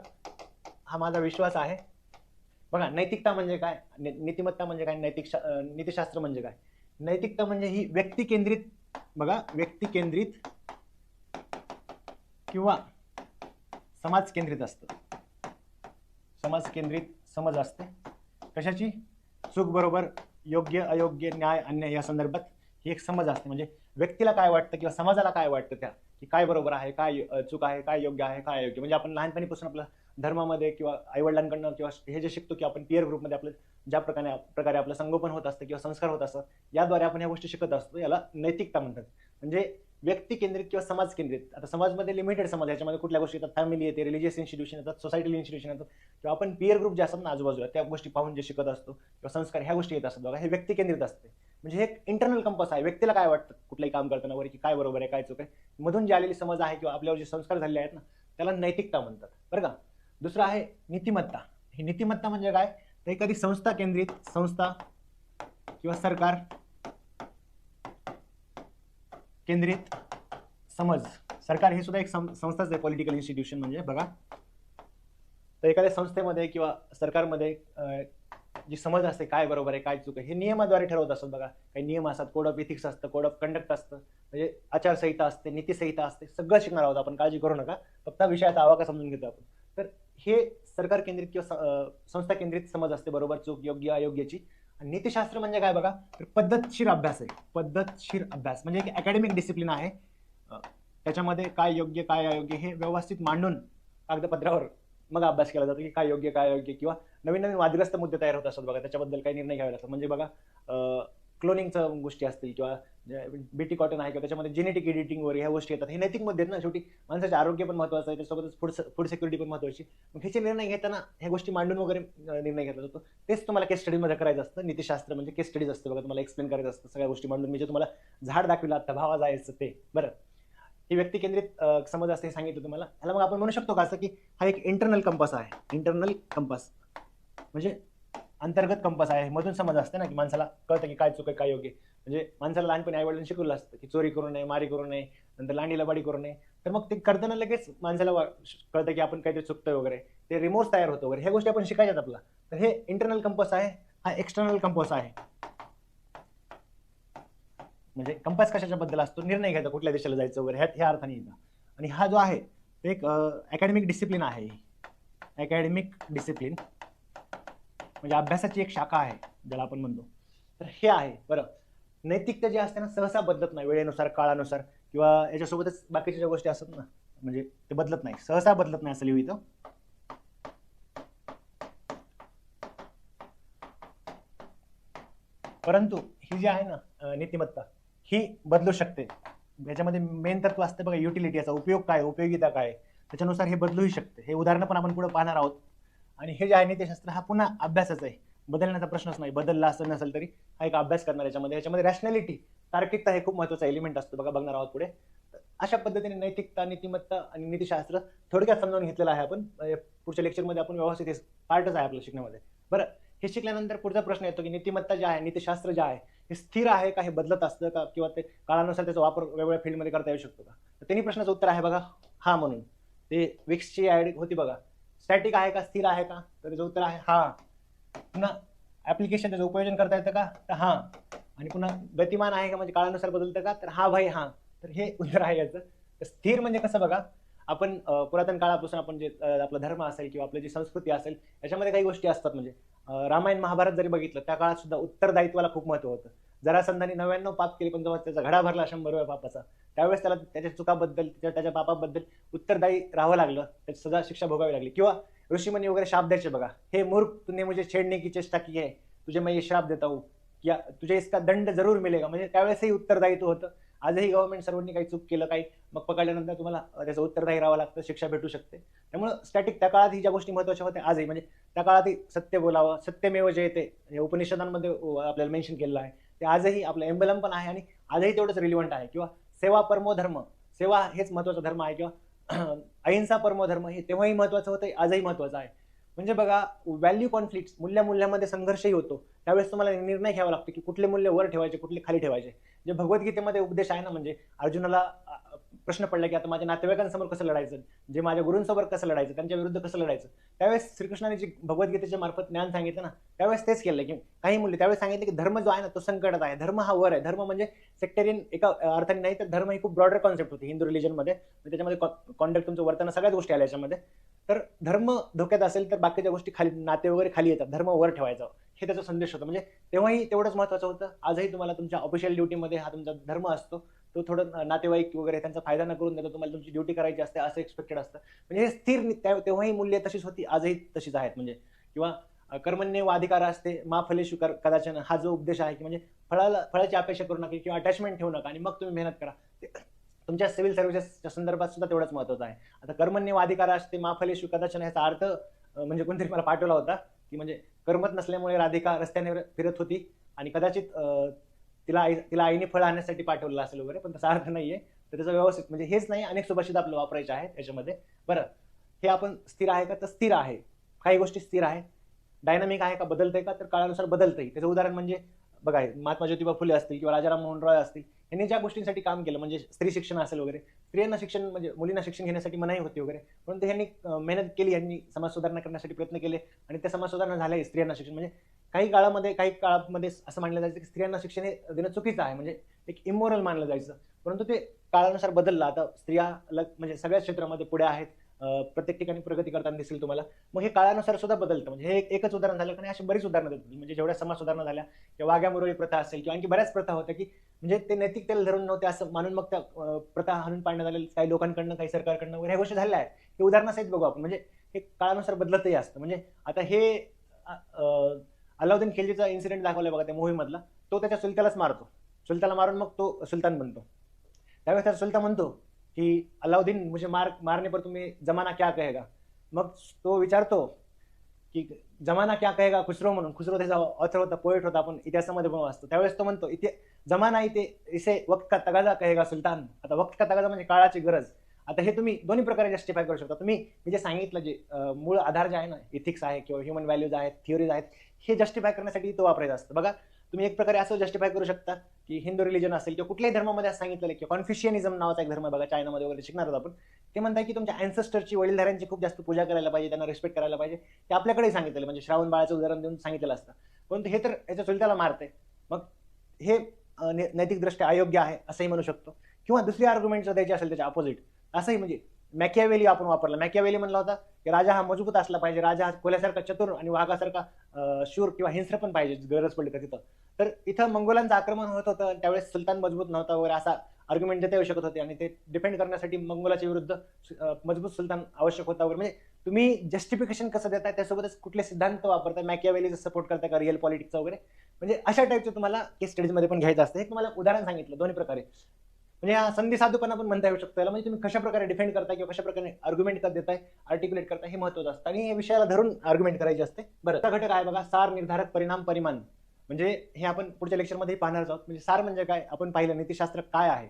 हा माझा विश्वास आहे. बघा, नैतिकता म्हणजे काय, नीतिमत्ता म्हणजे काय, नीतिशास्त्र म्हणजे काय. नैतिकता म्हणजे ही व्यक्ती केंद्रित, बघा, व्यक्ती केंद्रित किंवा समाज केंद्रित असतं. समाज केंद्रित समज असते. कशाची? चूक बरोबर, योग्य अयोग्य, न्याय अन्याय या संदर्भात ही एक समज असते. म्हणजे व्यक्तीला काय वाटतं किंवा समाजाला काय वाटतं त्या, की काय बरोबर आहे, काय चूक आहे, काय योग्य आहे, काय अयोग्य. म्हणजे आपण लहानपणीपासून आपल्या धर्मामध्ये किंवा आईवडिलांकडनं किंवा हे जे शिकतो, की आपण पिअर ग्रुपमध्ये आपलं ज्या प्रकारे आपलं संगोपन होत असतं किंवा संस्कार होत असतात, याद्वारे आपण ह्या गोष्टी शिकत असतो. याला नैतिकता म्हणतात. म्हणजे व्यक्ती केंद्रित किंवा समाज केंद्रित. आता समाजमध्ये लिमिटेड समज, याच्यामध्ये कुठल्या गोष्टी येतात, फॅमिली येते, रिलिजियस इन्स्टिट्यूशन येतात, सोसायटल इन्स्टिट्यूशन येतात, किंवा आपण पिअर ग्रुप जे असतात ना आजूबाजूला, त्या गोष्टी पाहून जे शिकत असतो किंवा संस्कार, ह्या गोष्टी येत असतात बघा. हे व्यक्ती केंद्रित असते. म्हणजे हे एक इंटरनल कंपस आहे. व्यक्तीला काय वाटतं कुठलंही काम करताना वगैरे, की काय बरोबर आहे, काय चूक आहे, मधून जी आलेली समज आहे किंवा आपल्यावर जे संस्कार झालेले आहेत ना, त्याला नैतिकता म्हणतात बरं का. दुसरा आहे नीतिमत्ता. ही नीतिमत्ता म्हणजे काय, तर एखादी संस्था केंद्रित, संस्था किंवा सरकार केंद्रित समज. सरकार ही सुद्धा एक संस्थाच आहे, पॉलिटिकल इन्स्टिट्यूशन म्हणजे बघा. तर एखाद्या संस्थेमध्ये किंवा सरकारमध्ये जी समज असते, काय बरोबर आहे, काय चूक आहे, हे नियमाद्वारे ठरवत असतात बघा. काही नियम असतात, कोड ऑफ इथिक्स असतं, कोड ऑफ कंडक्ट असतं, म्हणजे आचारसंहिता असते, नीतिसंहिता असते. सगळं शिकणार आहोत आपण, काळजी करू नका. फक्त विषयाचा आवाका समजून घेतो आपण. तर हे सरकार केंद्रित किंवा संस्था केंद्रित समज असते, बरोबर चूक, योग्य अयोग्याची. आणि नीतिशास्त्र म्हणजे काय बघा, तर पद्धतशीर अभ्यास आहे. पद्धतशीर अभ्यास म्हणजे एक अकॅडमिक डिसिप्लिन आहे. त्याच्यामध्ये काय योग्य काय अयोग्य हे व्यवस्थित मांडून कागदपत्रावर मग अभ्यास केला जातो, की काय योग्य काय अयोग्य, किंवा नवीन नवीन वादग्रस्त मुद्दे तयार होत असतात बघा, त्याच्याबद्दल काही निर्णय घ्यावे लागतात. म्हणजे बघा, क्लोनिंगच्या गोष्टी असतील किंवा बीटी कॉटन आहे किंवा त्याच्यामध्ये जेनेटिक एडिटिंग वगैरे ह्या गोष्टी येतात. हे नैतिक मुद्दे आहेत ना. शेवटी माणसाचे आरोग्य पण महत्त्वाचं आहे, त्यासोबतच फूड सिक्युरिटी पण महत्त्वाची. मग ह्याचे निर्णय घेताना ह्या गोष्टी मांडून वगैरे निर्णय घेतला जातो. तेच तुम्हाला केस स्टडीमध्ये करायचं असतं. नीतिशास्त्र म्हणजे केस स्टडीज असतं बघा, तुम्हाला एक्सप्लेन करायचं असतं सगळ्या गोष्टी मांडून. मी जे तुम्हाला झाड दाखविलं आता भावा जायचं ते, बरं, ही व्यक्ती केंद्रित समज असते, हे सांगितलं तुम्हाला. ह्याला मग आपण म्हणू शकतो का असं, की हा एक इंटरनल कंपास आहे. इंटरनल कंपास म्हणजे अंतर्गत कंपास आहे. मधून समज असते ना, की माणसाला कळतं की काय चूक आहे, काय योग्य. म्हणजे माणसाला लहानपणी आईवडिलांनी शिकवलं असतं, की चोरी करू नये, मारी करू नये, नंतर लांडी लबाडी करू नये. तर मग ते करताना लगेच माणसाला कळतं की आपण काहीतरी चुकतोय वगैरे, ते रिमोर्स तयार होतो वगैरे, ह्या गोष्टी आपण शिकायच्यात आपला. तर हे इंटरनल कंपास आहे. हा एक्सटर्नल कंपास आहे. म्हणजे कंपास कशाच्या बद्दल असतो, निर्णय घ्यायचा कुठल्या दिशेला जायचं वगैरे, ह्या अर्थाने येतं. आणि हा जो आहे ते एक अकॅडमिक डिसिप्लिन आहे. अकॅडमिक डिसिप्लिन म्हणजे अभ्यासाची एक शाखा आहे, ज्याला आपण म्हणतो. तर हे आहे. बरं, नैतिकता जी असते ना, सहसा बदलत नाही वेळेनुसार, काळानुसार, किंवा याच्यासोबतच बाकीच्या ज्या गोष्टी असतात ना, म्हणजे ते बदलत नाही, सहसा बदलत नाही असं लिहितो. परंतु ही जी आहे ना नीतिमत्ता, ही बदलू शकते. याच्यामध्ये मेन तत्व असते बघा, युटिलिटी, याचा उपयोग काय, उपयोगिता काय, त्याच्यानुसार हे बदलूही शकते. हे उदाहरणं पण आपण पुढे पाहणार आहोत. आणि हे जे आहे नीतिशास्त्र, हा पुन्हा अभ्यासाचा आहे, बदलण्याचा प्रश्नच नाही. बदलला असं नसेल तरी हा एक अभ्यास करणार. याच्यामध्ये रॅशनॅलिटी, तार्किकता हे खूप महत्त्वाचा एलिमेंट असतो बघा, बघणार आहोत पुढे. अशा पद्धतीने नैतिकता, नीतिमत्ता आणि नीतिशास्त्र थोडक्यात समजावून घेतलेलं आहे आपण. पुढच्या लेक्चरमध्ये आपण व्यवस्थित पार्टच आहे आपल्या शिकण्यामध्ये. बरं, हे शिकल्यानंतर पुढचा प्रश्न येतो, की नीतिमत्ता जे आहे, नीतिशास्त्र जे आहे, हे स्थिर आहे का, हे बदलत असतं का, किंवा ते काळानुसार त्याचा वापर वेगवेगळ्या फील्डमध्ये करता येऊ शकतो का. तर तिन्ही प्रश्नाचं उत्तर आहे बघा हा म्हणून. ते विक्सची ॲड होती बघा, स्टॅटिक आहे का, स्थिर आहे का, तर त्याचं उत्तर आहे हा. पुन्हा ऍप्लिकेशन त्याचं उपयोजन करता येतं का, तर हा. आणि पुन्हा गतिमान आहे का, म्हणजे काळानुसार बदलतं का, तर हा भाई हा. तर हे उत्तर आहे याचं. तर स्थिर म्हणजे कसं बघा, आपण पुरातन काळापासून आपण जे आपला धर्म असेल किंवा आपली जी संस्कृती असेल याच्यामध्ये काही गोष्टी असतात. म्हणजे रामायण महाभारत जरी बघितलं त्या काळात सुद्धा उत्तरदायित्वाला खूप महत्व होतं. जरासंधाने 99 पाप केले पण जेव्हा त्याचा घडा भरला 100व्या पापाचा, त्यावेळेस त्याला त्याच्या चुकाबद्दल त्याच्या पापाबद्दल उत्तरदायी राहावं लागलं, त्याची सजा शिक्षा भोगावी लागली. किंवा ऋषीमुनी वगैरे शाप द्यायचे बघा, हे मूर्ख तूने मुझे छेडने की चेष्टा की है, तुझे मैं ये श्राप देता हूँ, या तुझे इसका दंड जरूर मिलेगा. म्हणजे त्यावेळेसही उत्तरदायित्व होतं. आजही गव्हर्नमेंट सर्वांनी काही चूक केलं काही मग पकडल्यानंतर तुम्हाला त्याचं उत्तरदायी राहावं लागतं, शिक्षा भेटू शकते. त्यामुळे स्टॅटिक त्या काळात ज्या गोष्टी महत्वाच्या होत्या आजही म्हणजे त्या काळातही सत्य बोलावं, सत्यमेव जयते हे उपनिषदांमध्ये आपल्याला मेन्शन केलेलं आहे. ते आजही आपलं एम्बलम पण आहे आणि आजही तेवढंच रिलिव्हंट आहे. किंवा सेवा परमो धर्म, सेवा हेच महत्वाचा धर्म आहे. किंवा अहिंसा परमो धर्म हे तेव्हाही महत्वाचं होतं, आजही महत्वाचं आहे. म्हणजे बघा व्हॅल्यू कॉन्फ्लिक्ट, मूल्यामध्ये संघर्षही होतो. त्यावेळेस तुम्हाला निर्णय घ्यावा लागतो की कुठले मूल्य वर ठेवायचे, कुठले खाली ठेवायचे. जे भगवद्गीतेमध्ये उपदेश आहे ना, म्हणजे अर्जुनाला प्रश्न पडला की आता माझ्या नातेवाईकांसमोर कसं लढायचं, जे माझ्या गुरूंसोबत कसं लढायचं, त्यांच्या विरुद्ध कसं लढायचं. त्यावेळेस श्रीकृष्णाने जे भगवद्गीतेच्या मार्फत ज्ञान सांगितलं ना, त्यावेळेस तेच केलं की काही मूल्य त्यावेळेस सांगितलं की धर्म जो आहे ना तो संकटात आहे. धर्म हा वर आहे. धर्म म्हणजे सेक्टेरियन एका अर्थाने नाही, तर धर्म ही खूप ब्रॉडर कॉन्सेप्ट होती हिंदू रिलिजनमध्ये. त्याच्यामध्ये कॉन्डक्ट, तुमचं वर्तन, सगळ्याच गोष्टी आल्या याच्यामध्ये. तर धर्म धोक्यात असेल तर बाकीच्या गोष्टी खाली, नाते वगैरे खाली येतात, धर्म वर ठेवायचा, हे त्याचा संदेश होता. म्हणजे तेव्हाही तेवढंच महत्वाचं होतं. आजही तुम्हाला तुमच्या ऑफिशियल ड्युटीमध्ये हा तुमचा धर्म असतो, तो थोडं नातेवाईक वगैरे त्यांचा फायदा न करून देतो, तुम्हाला तुमची ड्युटी करायची असते असं एक्सपेक्टेड असतं. म्हणजे हे स्थिर तेव्हाही मूल्य तशीच होती, आजही तशीच आहेत. म्हणजे किंवा कर्मण्य अधिकार असते मा फलेषु कदाचन, हा जो उपदेश आहे की म्हणजे फळाची अपेक्षा करू नका किंवा अटॅचमेंट ठेवू नका आणि मग तुम्ही मेहनत करा. तुमच्या सिव्हिल सर्व्हिसेसच्या संदर्भात सुद्धा तेवढंच महत्वाचं आहे. आता कर्मण्य अधिकार असते मा फलेषु कदाचन याचा अर्थ म्हणजे कोणतरी मला पाठवला होता की म्हणजे कर्मत नसल्यामुळे राधिका रस्त्याने फिरत होती आणि कदाचित तिला आईने फळ आणण्यासाठी पाठवलेलं असेल वगैरे, पण तसा अर्थ नाहीये. तर त्याचा व्यवस्थित म्हणजे हेच नाही, अनेक सुभाषित आपलं वापरायचे आहेत याच्यामध्ये. बरं, हे आपण स्थिर आहे का, तर स्थिर आहे. काही गोष्टी स्थिर आहेत. डायनामिक आहे का, बदलतंय का, तर काळानुसार बदलतंय. त्याचं उदाहरण म्हणजे बघा, महात्मा ज्योतिबा फुले असतील किंवा राजाराम मोहन रॉय असतील, यांनी ज्या गोष्टींसाठी काम केलं म्हणजे स्त्री शिक्षण असेल वगैरे, स्त्रियांना शिक्षण म्हणजे मुलींना शिक्षण घेण्यासाठी मनाई होती वगैरे, परंतु यांनी मेहनत केली, यांनी समाज सुधारणा करण्यासाठी प्रयत्न केले आणि त्या समाज सुधारणा झाल्या. स्त्रियांना शिक्षण म्हणजे काही काळामध्ये असं मानलं जायचं की स्त्रियांना शिक्षण हे देणं चुकीचं आहे, म्हणजे एक इमोरल मानलं जायचं. परंतु ते काळानुसार बदललं. आता स्त्रिया म्हणजे सगळ्याच क्षेत्रामध्ये पुढे आहेत, प्रत्येक ठिकाणी प्रगती करताना दिसेल तुम्हाला. मग हे काळानुसार सुद्धा बदलतं. म्हणजे हे एकच उदाहरण झालं कारण अशी बरीच उदाहरणं देतात. म्हणजे जेवढ्या समाज सुधारणा झाल्या किंवा वाघ्या मुरळी प्रथा असेल किंवा आणखी बऱ्याच प्रथा होत्या की म्हणजे ते नैतिकतेला धरून नव्हते असं मानून मग त्या प्रथा हाणून पाडण्यात आलेल्या काही लोकांकडनं, काही सरकारकडनं वगैरे ह्या गोष्टी झाल्या आहेत. हे उदाहरणासहित बघू आपण. म्हणजे हे काळानुसार बदलतही असतं. म्हणजे आता हे अलाउद्दीन खिलजीचा इन्सिडेंट दाखवलाय बघा त्या मूव्हीमधला. तो त्याच्या सुलतालाच मारतो, सुलताला मारून मग तो सुलतान बनतो. त्यावेळेस त्याचा सुलतान म्हणतो की अलाउद्दीन मुझे मारने पर तुम्हें जमाना क्या कहेगा. मग तो विचारतो की जमाना क्या कहेगा खुसरो म्हणून. खुसरो त्याचा ऑथर होता, पोएट होता, आपण इतिहासामध्ये पण वाचतो. त्यावेळेस तो म्हणतो जमाना इसे वक्त का तगाजा कहेगा सुलतान. आता वक्त का तगाजा म्हणजे काळाची गरज. आता हे तुम्ही दोन्ही प्रकारे जस्टिफाय करू शकता. तुम्ही मी जे सांगितलं, जे मूळ आधार जे आहे ना, इथिक्स आहे किंवा ह्युमन व्हॅल्यूज आहेत, थिअरीज आहेत, हे जस्टिफाय करण्यासाठी तो वापरायचं असतं. बघा, तुम्ही एक प्रकारे असं जस्टिफाय करू शकता की हिंदू रिलिजन असेल किंवा कुठल्याही धर्मामध्ये असं सांगितलेलं किंवा कॉन्फ्युशियनिझम नावाचा एक धर्म बघा, चायनामध्ये वगैरे शिकणार आहोत आपण. ते म्हणतात की तुमच्या अँसेस्टरची, वडीलधाऱ्यांची खूप जास्त पूजा करायला पाहिजे, त्यांना रिस्पेक्ट करायला पाहिजे. ते आपल्याकडेही सांगितलेलं, म्हणजे श्रावण बाळाचं उदाहरण देऊन सांगितलेलं असतं. परंतु हे तर याच्या चुलत्याला मारते. मग हे नैतिकदृष्ट्या अयोग्य आहे असंही म्हणू शकतो. किंवा दुसरी आर्ग्युमेंट जर द्यायची असेल त्याच्या अपोजिट, असंही म्हणजे मॅकियावेली आपण वापरला. मॅकियावेली म्हणला होता की राजा हा मजबूत असला पाहिजे, राजा हा कोल्यासारखा चतुर आणि वाघासारखा शूर किंवा हिंस्र पण पाहिजे गरज पडली तर तिथं. तर इथं मंगोलांचं आक्रमण होत होतं, त्यावेळेस सुलतान मजबूत नव्हता वगैरे असा आर्ग्युमेंट देता येऊ शकत होते आणि ते डिपेंड करण्यासाठी मंगोलाच्या विरुद्ध मजबूत सुलतान आवश्यक होता वगैरे. म्हणजे तुम्ही जस्टिफिकेशन कसं देताय, त्यासोबतच कुठले सिद्धांत वापरताय, मॅकियावेलीचा सपोर्ट करताय का रिअल पॉलिटिक्सचा वगैरे, म्हणजे अशा टाईपचं तुम्हाला केस स्टडीजमध्ये पण घ्यायचं असतं. हे तुम्हाला उदाहरण सांगितलं दोन्ही प्रकारे. म्हणजे हा संधी साधूपणा पण म्हणता येऊ शकतो याला. म्हणजे तुम्ही कशा प्रकारे डिफेंड करताय किंवा कशा प्रकारे आर्ग्युमेंट देताय, आर्टिक्युलेट करताय, हे महत्वाचं असतं आणि या विषयाला धरून आर्ग्युमेंट करायची असते. बरं, घटक आहे बघा, सार, निर्धारक, परिणाम, परिमान. म्हणजे हे आपण पुढच्या लेक्चरमध्ये पाहणार आहोत. म्हणजे सार म्हणजे काय, आपण पाहिलं नीतिशास्त्र काय आहे,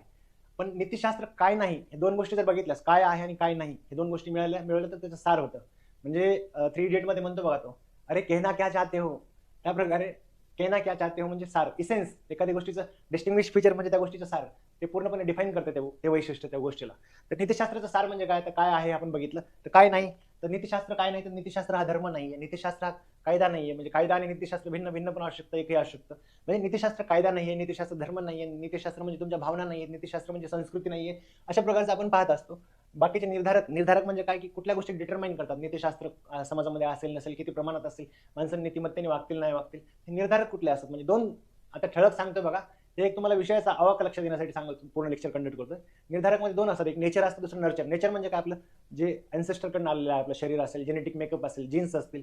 पण नीतिशास्त्र काय नाही, हे दोन गोष्टी जर बघितल्यास, काय आहे आणि काय नाही, हे दोन गोष्टी मिळाल्या तर त्याचं सार होतं. म्हणजे 3 इडियट मध्ये म्हणतो बघा तो, अरे कहना क्या चाहते हो, त्या प्रकारे कहना क्या चाहते हो म्हणजे सार, इसेन्स. एखाद्या गोष्टीचं डिस्टिंग्विश फीचर म्हणजे त्या गोष्टीचं सार, ते पूर्णपणे डिफाईन करते ते वैशिष्ट्य त्या गोष्टीला. तर नीतिशास्त्राचं सार म्हणजे काय, तर काय आहे आपण बघितलं. तर काय नाही, तर नीतिशास्त्र काय नाही, तर नीतिशास्त्र हा धर्म नाहीये, नीतिशास्त्र हा कायदा नाहीये. म्हणजे कायदा आणि नीतिशास्त्र भिन्न पण असू शकतं, एकही असू शकतं. म्हणजे नीतिशास्त्र कायदा नाहीये, नीतिशास्त्र धर्म नाहीये, नीतिशास्त्र म्हणजे तुमच्या भावना नाहीये, नीतिशास्त्र म्हणजे संस्कृती नाहीये, अशा प्रकारचं आपण पाहत असतो. बाकीचे निर्धारक निर्धारक म्हणजे काय की कुठल्या गोष्टी डिटरमाइन करतात, नीतिशास्त्र समाजामध्ये असेल नसेल, किती प्रमाणात असेल, माणसं नीतिमत्तेने वागतील नाही वागतील, हे निर्धारक कुठले असतात. म्हणजे दोन, आता ठळक सांगतोय बघा, हे एक तुम्हाला विषयाचा अवाक लक्षात देण्यासाठी सांगतो, पूर्ण लेक्चर कंडक्ट करतोय. निर्धारक मध्ये दोन असतात, एक नेचर असतं, दुसरं नर्चर. नेचर म्हणजे काय, आपलं जे अँसेस्टरकडून आलेलं आहे, आपलं शरीर असेल, जेनेटिक मेकअप असेल, जीन्स असतील,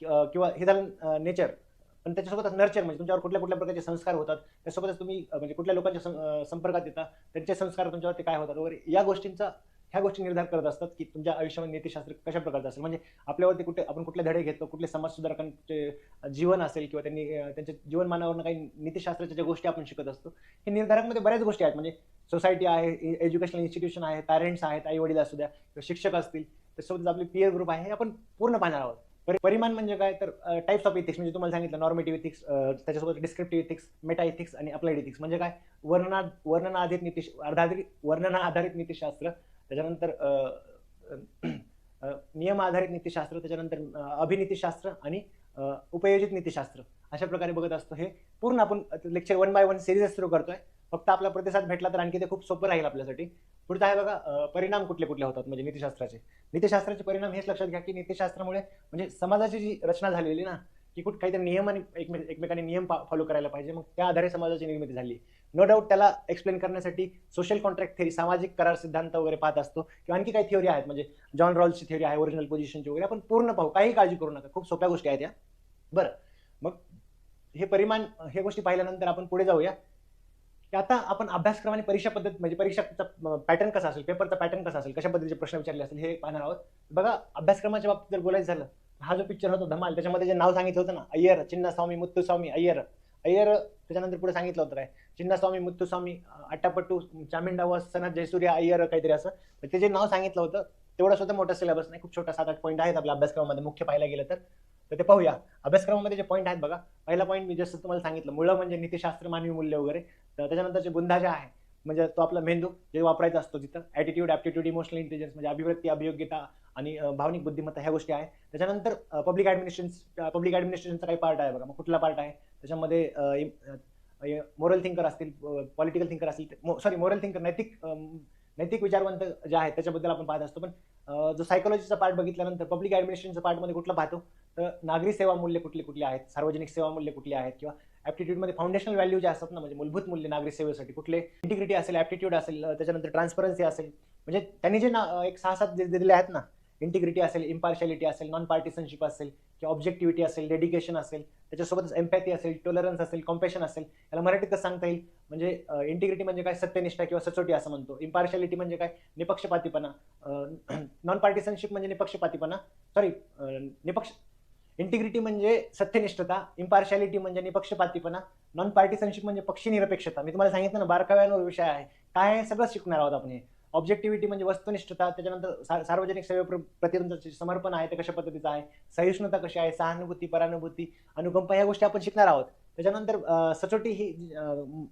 किंवा हे झालं नेचर. पण त्याच्यासोबतच नर्चर म्हणजे तुमच्यावर कुठल्या कुठल्या प्रकारचे संस्कार होतात, त्यासोबतच तुम्ही म्हणजे कुठल्या लोकांच्या संपर्कात येतात, त्यांचे संस्कार तुमच्यावरती काय होतात वगैरे, या गोष्टींचा ह्या गोष्टी निर्धार करत असतात की तुमच्या आयुष्यामध्ये नीतिशास्त्र कशा प्रकारचं असेल. म्हणजे आपल्यावरती कुठे आपण कुठले धडे घेतो, कुठले समाज सुधारकांचे जीवन असेल, किंवा त्यांनी त्यांच्या जीवनमानावरून काही नीतिशास्त्राच्या ज्या गोष्टी आपण शिकत असतो, हे निर्धारकमध्ये बऱ्याच गोष्टी आहेत. म्हणजे सोसायटी आहे, एज्युकेशनल इन्स्टिट्यूशन आहे, पॅरेंट्स आहेत, आई वडील असू द्या, किंवा शिक्षक असतील, त्यासोबतच आपली पीअर ग्रुप आहे, हे आपण पूर्ण पाहणार आहोत. परिमाण म्हणजे काय, तर टाइप्स ऑफ इथिक्स, म्हणजे तुम्हाला सांगितलं नॉर्मेटिव्ह इथिक्स, त्याच्यासोबत डिस्क्रिप्टिव्ह इथिक्स, मेटा इथिक्स आणि अप्लाइड इथिक्स. म्हणजे काय, वर्णना आधारित नीतिशास्त्र, त्याच्यानंतर नियम आधारित नीतिशास्त्र, त्याच्यानंतर अभिनीतिशास्त्र आणि उपयोजित नीतिशास्त्र, अशा प्रकारे बघत असतो. हे पूर्ण आपण लेक्चर 1 बाय 1 सिरीज सुरू करतोय. फक्त आपला प्रतिसाद भेटला तर आणखी ते खूप सोपं राहील आपल्यासाठी. पुढचं आहे बघा, परिणाम कुठले कुठले होतात म्हणजे नीतिशास्त्राचे परिणाम. हेच लक्षात घ्या की नीतिशास्त्रामुळे म्हणजे समाजाची जी रचना झालेली ना, की कुठे काहीतरी नियम आणि एकमेकांनी नियम फॉलो करायला पाहिजे, मग त्या आधारे समाजाची निर्मिती झाली. नो डाऊट त्याला एक्सप्लेन करण्यासाठी सोशल कॉन्ट्रॅक्ट थेअरी, सामाजिक करार सिद्धांत वगैरे पाहत असतो, किंवा आणखी काही थिअरी आहेत, म्हणजे जॉन रॉल्सची थिअरी आहे, ओरिजिनल पोझिशनची वगैरे, आपण पूर्ण पाहू, काही काळजी करू नका, खूप सोप्या गोष्टी आहेत या. बरं, मग हे परिमाण, हे गोष्टी पाहिल्यानंतर आपण पुढे जाऊया की आता आपण अभ्यासक्रम आणि परीक्षा पद्धत, म्हणजे परीक्षेचा पॅटर्न कसा असेल, पेपरचा पॅटर्न कसा असेल, कशा पद्धतीचे प्रश्न विचारले असेल, हे पाहणार आहोत. बघा, अभ्यासक्रमाच्या बाबतीत जर बोलायचं झालं, हा जो पिक्चर होता धमाल, त्याच्यामध्ये जे नाव सांगितलं होतं ना, अय्यर चिन्नास्वामी मुत्तुस्वामी अय्यर, त्याच्यानंतर पुढे सांगितलं होतं काय, चिन्नास्वामी मुत्तुस्वामी अट्टापट्टू चामिंडा व सनत जयसूर्या अय्यर, काहीतरी असं. ते जे नाव सांगितलं होतं तेवढं सुद्धा मोठा सिलेबस नाही, खूप छोटा 7-8 पॉईंट आहेत आपल्या अभ्यासक्रमामध्ये मुख्य पाहायला गेलं तर. ते पाहूया. अभ्यासक्रमामध्ये जे पॉईंट आहेत बघा, पहिला पॉईंट मी जसं तुम्हाला सांगितलं, मुळं म्हणजे नीतिशास्त्र, मानवी मूल्य वगैरे. त्याच्यानंतरचे गुंधा जे आहे, म्हणजे तो आपला मेंदू जे वापरायचा असतो तिथं, ॲटिट्यूड, ॲप्टिट्यूड, इमोशनल इंटेलिजन्स, म्हणजे अभिव्यक्ती, अभियोग्यता आणि भावनिक बुद्धिमत्ता, ह्या गोष्टी आहेत. त्याच्यानंतर पब्लिक ॲडमिनिस्ट्रेशनचा काही पार्ट आहे बघा. मग कुठला पार्ट आहे त्याच्यामध्ये, मोरल थिंकर असतील, पॉलिटिकल थिंकर असतील, मोरल थिंकर, नैतिक विचारवंत जे आहेत त्याच्याबद्दल आपण पाहत असतो. पण जो सायकोलॉजीचा पार्ट बघितल्यानंतर पब्लिक ॲडमिनिस्ट्रेशनचा पार्टमध्ये कुठला पाहतो, तर नागरी सेवा मूल्य कुठली कुठली आहेत, सार्वजनिक सेवा मूल्य कुठली आहेत, किंवा ॲप्टिट्यूडमध्ये फाउंडेशनल व्हॅल्यू जे असतात ना, म्हणजे मूलभूत मूल्य नागरी सेवेसाठी कुठले, इंटिग्रिटी असेल, ॲप्टिट्यूड असेल, त्याच्यानंतर ट्रान्सपरन्सी असेल. म्हणजे त्यांनी जे एक 6-7 दिलेले आहेत ना, इंटिग्रिटी असेल, इम्पार्शियालिटी असेल, नॉन पार्टिसनशिप असेल, किंवा ऑब्जेक्टिव्हिटी असेल, डेडिकेशन असेल, त्याच्यासोबतच एम्पॅथी असेल, टॉलरन्स असेल, कॉम्पॅशन असेल. याला मराठीत कसं सांगता येईल, म्हणजे इंटिग्रिटी म्हणजे काय, सत्यनिष्ठा किंवा सचोटी असं म्हणतो. इम्पार्शियालिटी म्हणजे काय, निपक्षपातीपणा. नॉन पार्टिसनशिप म्हणजे निपक्षपातीपणा, इंटिग्रिटी म्हणजे सत्यनिष्ठता, इम्पार्शियालिटी म्हणजे निपक्षपातीपणा, नॉन पार्टिसनशिप म्हणजे पक्षी निरपेक्षता. मी तुम्हाला सांगितलं ना, बारकाव्यांवर विषय आहे, काय आहे सगळं शिकणार आहोत आपण. हे ऑब्जेक्टिव्हिटी म्हणजे वस्तुनिष्ठता, त्याच्यानंतर सार्वजनिक सेवेप्रती तुमचं समर्पण आहे ते कशा पद्धतीचं आहे, सहिष्णुता कशी आहे, सहानुभूती, परानुभूती, अनुकंपा, ह्या गोष्टी आपण शिकणार आहोत. त्याच्यानंतर सचोटी ही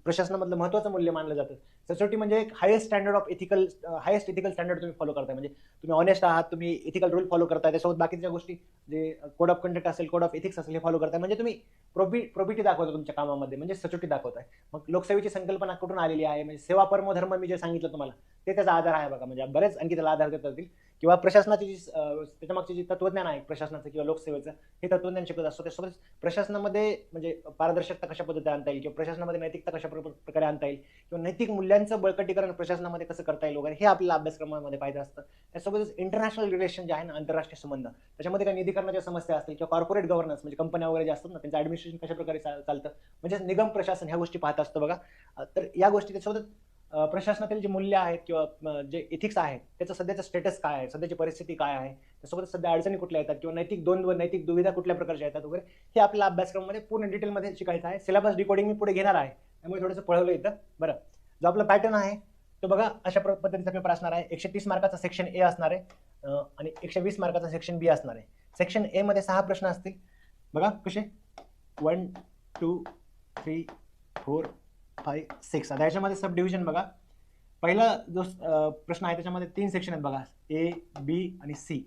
प्रशासनामधलं महत्त्वाचं मूल्य मानलं जातं. सचोटी म्हणजे एक हायेस्ट इथिकल स्टँडर्ड तुम्ही फॉलो करताय, म्हणजे तुम्ही ऑनेस्ट आहात, तुम्ही इथिकल रूल फॉलो करताय, त्यासोबत बाकीच्या गोष्टी जे कोड ऑफ कंडक्ट असेल, कोड ऑफ इथिक्स असेल, हे फॉलो करताय, म्हणजे तुम्ही प्रोबिटी दाखवता तुमच्या कामामध्ये, म्हणजे सचोटी दाखवताय. मग लोकसेवेची संकल्पना कुठून आलेली आहे, म्हणजे सेवा परमो धर्म मी जे सांगितलं तुम्हाला, ते त्याचा आधार आहे बघा. म्हणजे बरेच आणखी त्याला आधार देता येतील. किंवा प्रशासनाची जी त्याच्यामागची जी तत्वज्ञान आहे प्रशासनाचं किंवा लोकसेवेचं, हे तत्वज्ञान शिकत असतो. त्यासोबत प्रशासनामध्ये म्हणजे पारदर्शकता कशा पद्धतीने आणता येईल, किंवा प्रशासनामध्ये नैतिकता कशा प्रकारे आणता येईल, किंवा नैतिक मूल्यांचं बळकटीकरण प्रशासनामध्ये कसं करता येईल वगैरे, हे आपल्याला अभ्यासक्रमामध्ये पाहिजे असतं. त्यासोबतच इंटरनॅशनल रिलेशन जे आहे ना, आंतरराष्ट्रीय संबंध, त्याच्यामध्ये काही निधीकरणाच्या समस्या असतील, किंवा कॉर्पोरेट गव्हर्नन्स म्हणजे कंपन्या वगैरे जे असतात ना, त्यांचं ऍडमिनिस्ट्रेशन कशा प्रकारे चालतं, म्हणजे निगम प्रशासन, ह्या गोष्टी पाहत असतो बघा. तर या गोष्टी, त्यासोबत प्रशासनातील जे मूल्य आहेत किंवा जे इथिक्स आहेत, त्याचं सध्याचं स्टेटस काय आहे, सध्याची परिस्थिती काय आहे, त्यासोबत सध्या अडचणी कुठल्या येतात, किंवा नैतिक द्वंद्व, नैतिक दुविधा कुठल्या प्रकारच्या येतात वगैरे, हे आपल्या अभ्यासक्रमामध्ये पूर्ण डिटेलमध्ये शिकायचं आहे. सिलेबस डिकोडिंग मी पुढे घेणार आहे, त्यामुळे थोडंसं पळवलं येतं. बरं, जो आपला पॅटर्न आहे तो बघा अशा पद्धतीचा पेपर असणार आहे. 130 मार्काचा सेक्शन ए असणार आहे आणि 120 मार्काचा सेक्शन बी असणार आहे. सेक्शन ए मध्ये 6 प्रश्न असतील बघा, कसे 1 2 3 4 5 6. आता याच्यामध्ये सब डिव्हिजन बघा. पहिला जो प्रश्न आहे त्याच्यामध्ये 3 सेक्शन आहेत बघा, ए, बी आणि सी.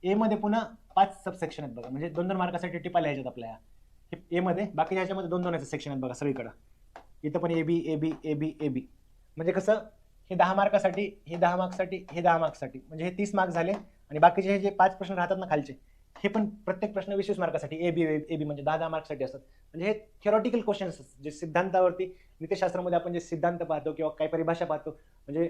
ए मध्ये पुन्हा 5 सब सेक्शन आहेत बघा, म्हणजे 2-2 मार्कासाठी टिपायला ह्याच्यात आपल्या ए मध्ये. बाकी ह्याच्यामध्ये 2-2 सेक्शन आहेत बघा सगळीकडे. इथं पण A B A B A B A B. म्हणजे कसं, हे 10 मार्कासाठी, हे 10 मार्क्ससाठी, हे 10 मार्क्ससाठी, म्हणजे हे 30 मार्क्स झाले. आणि बाकीचे हे जे 5 प्रश्न राहतात ना खालचे, हे पण प्रत्येक प्रश्न 20 मार्कासाठी, ए बी म्हणजे 10 मार्क्ससाठी असतात. म्हणजे हे थिअरॉटिकल क्वेश्चन्स जे सिद्धांतावरती, नीतिशास्त्रामध्ये आपण जे सिद्धांत पाहतो किंवा काही परिभाषा पाहतो, म्हणजे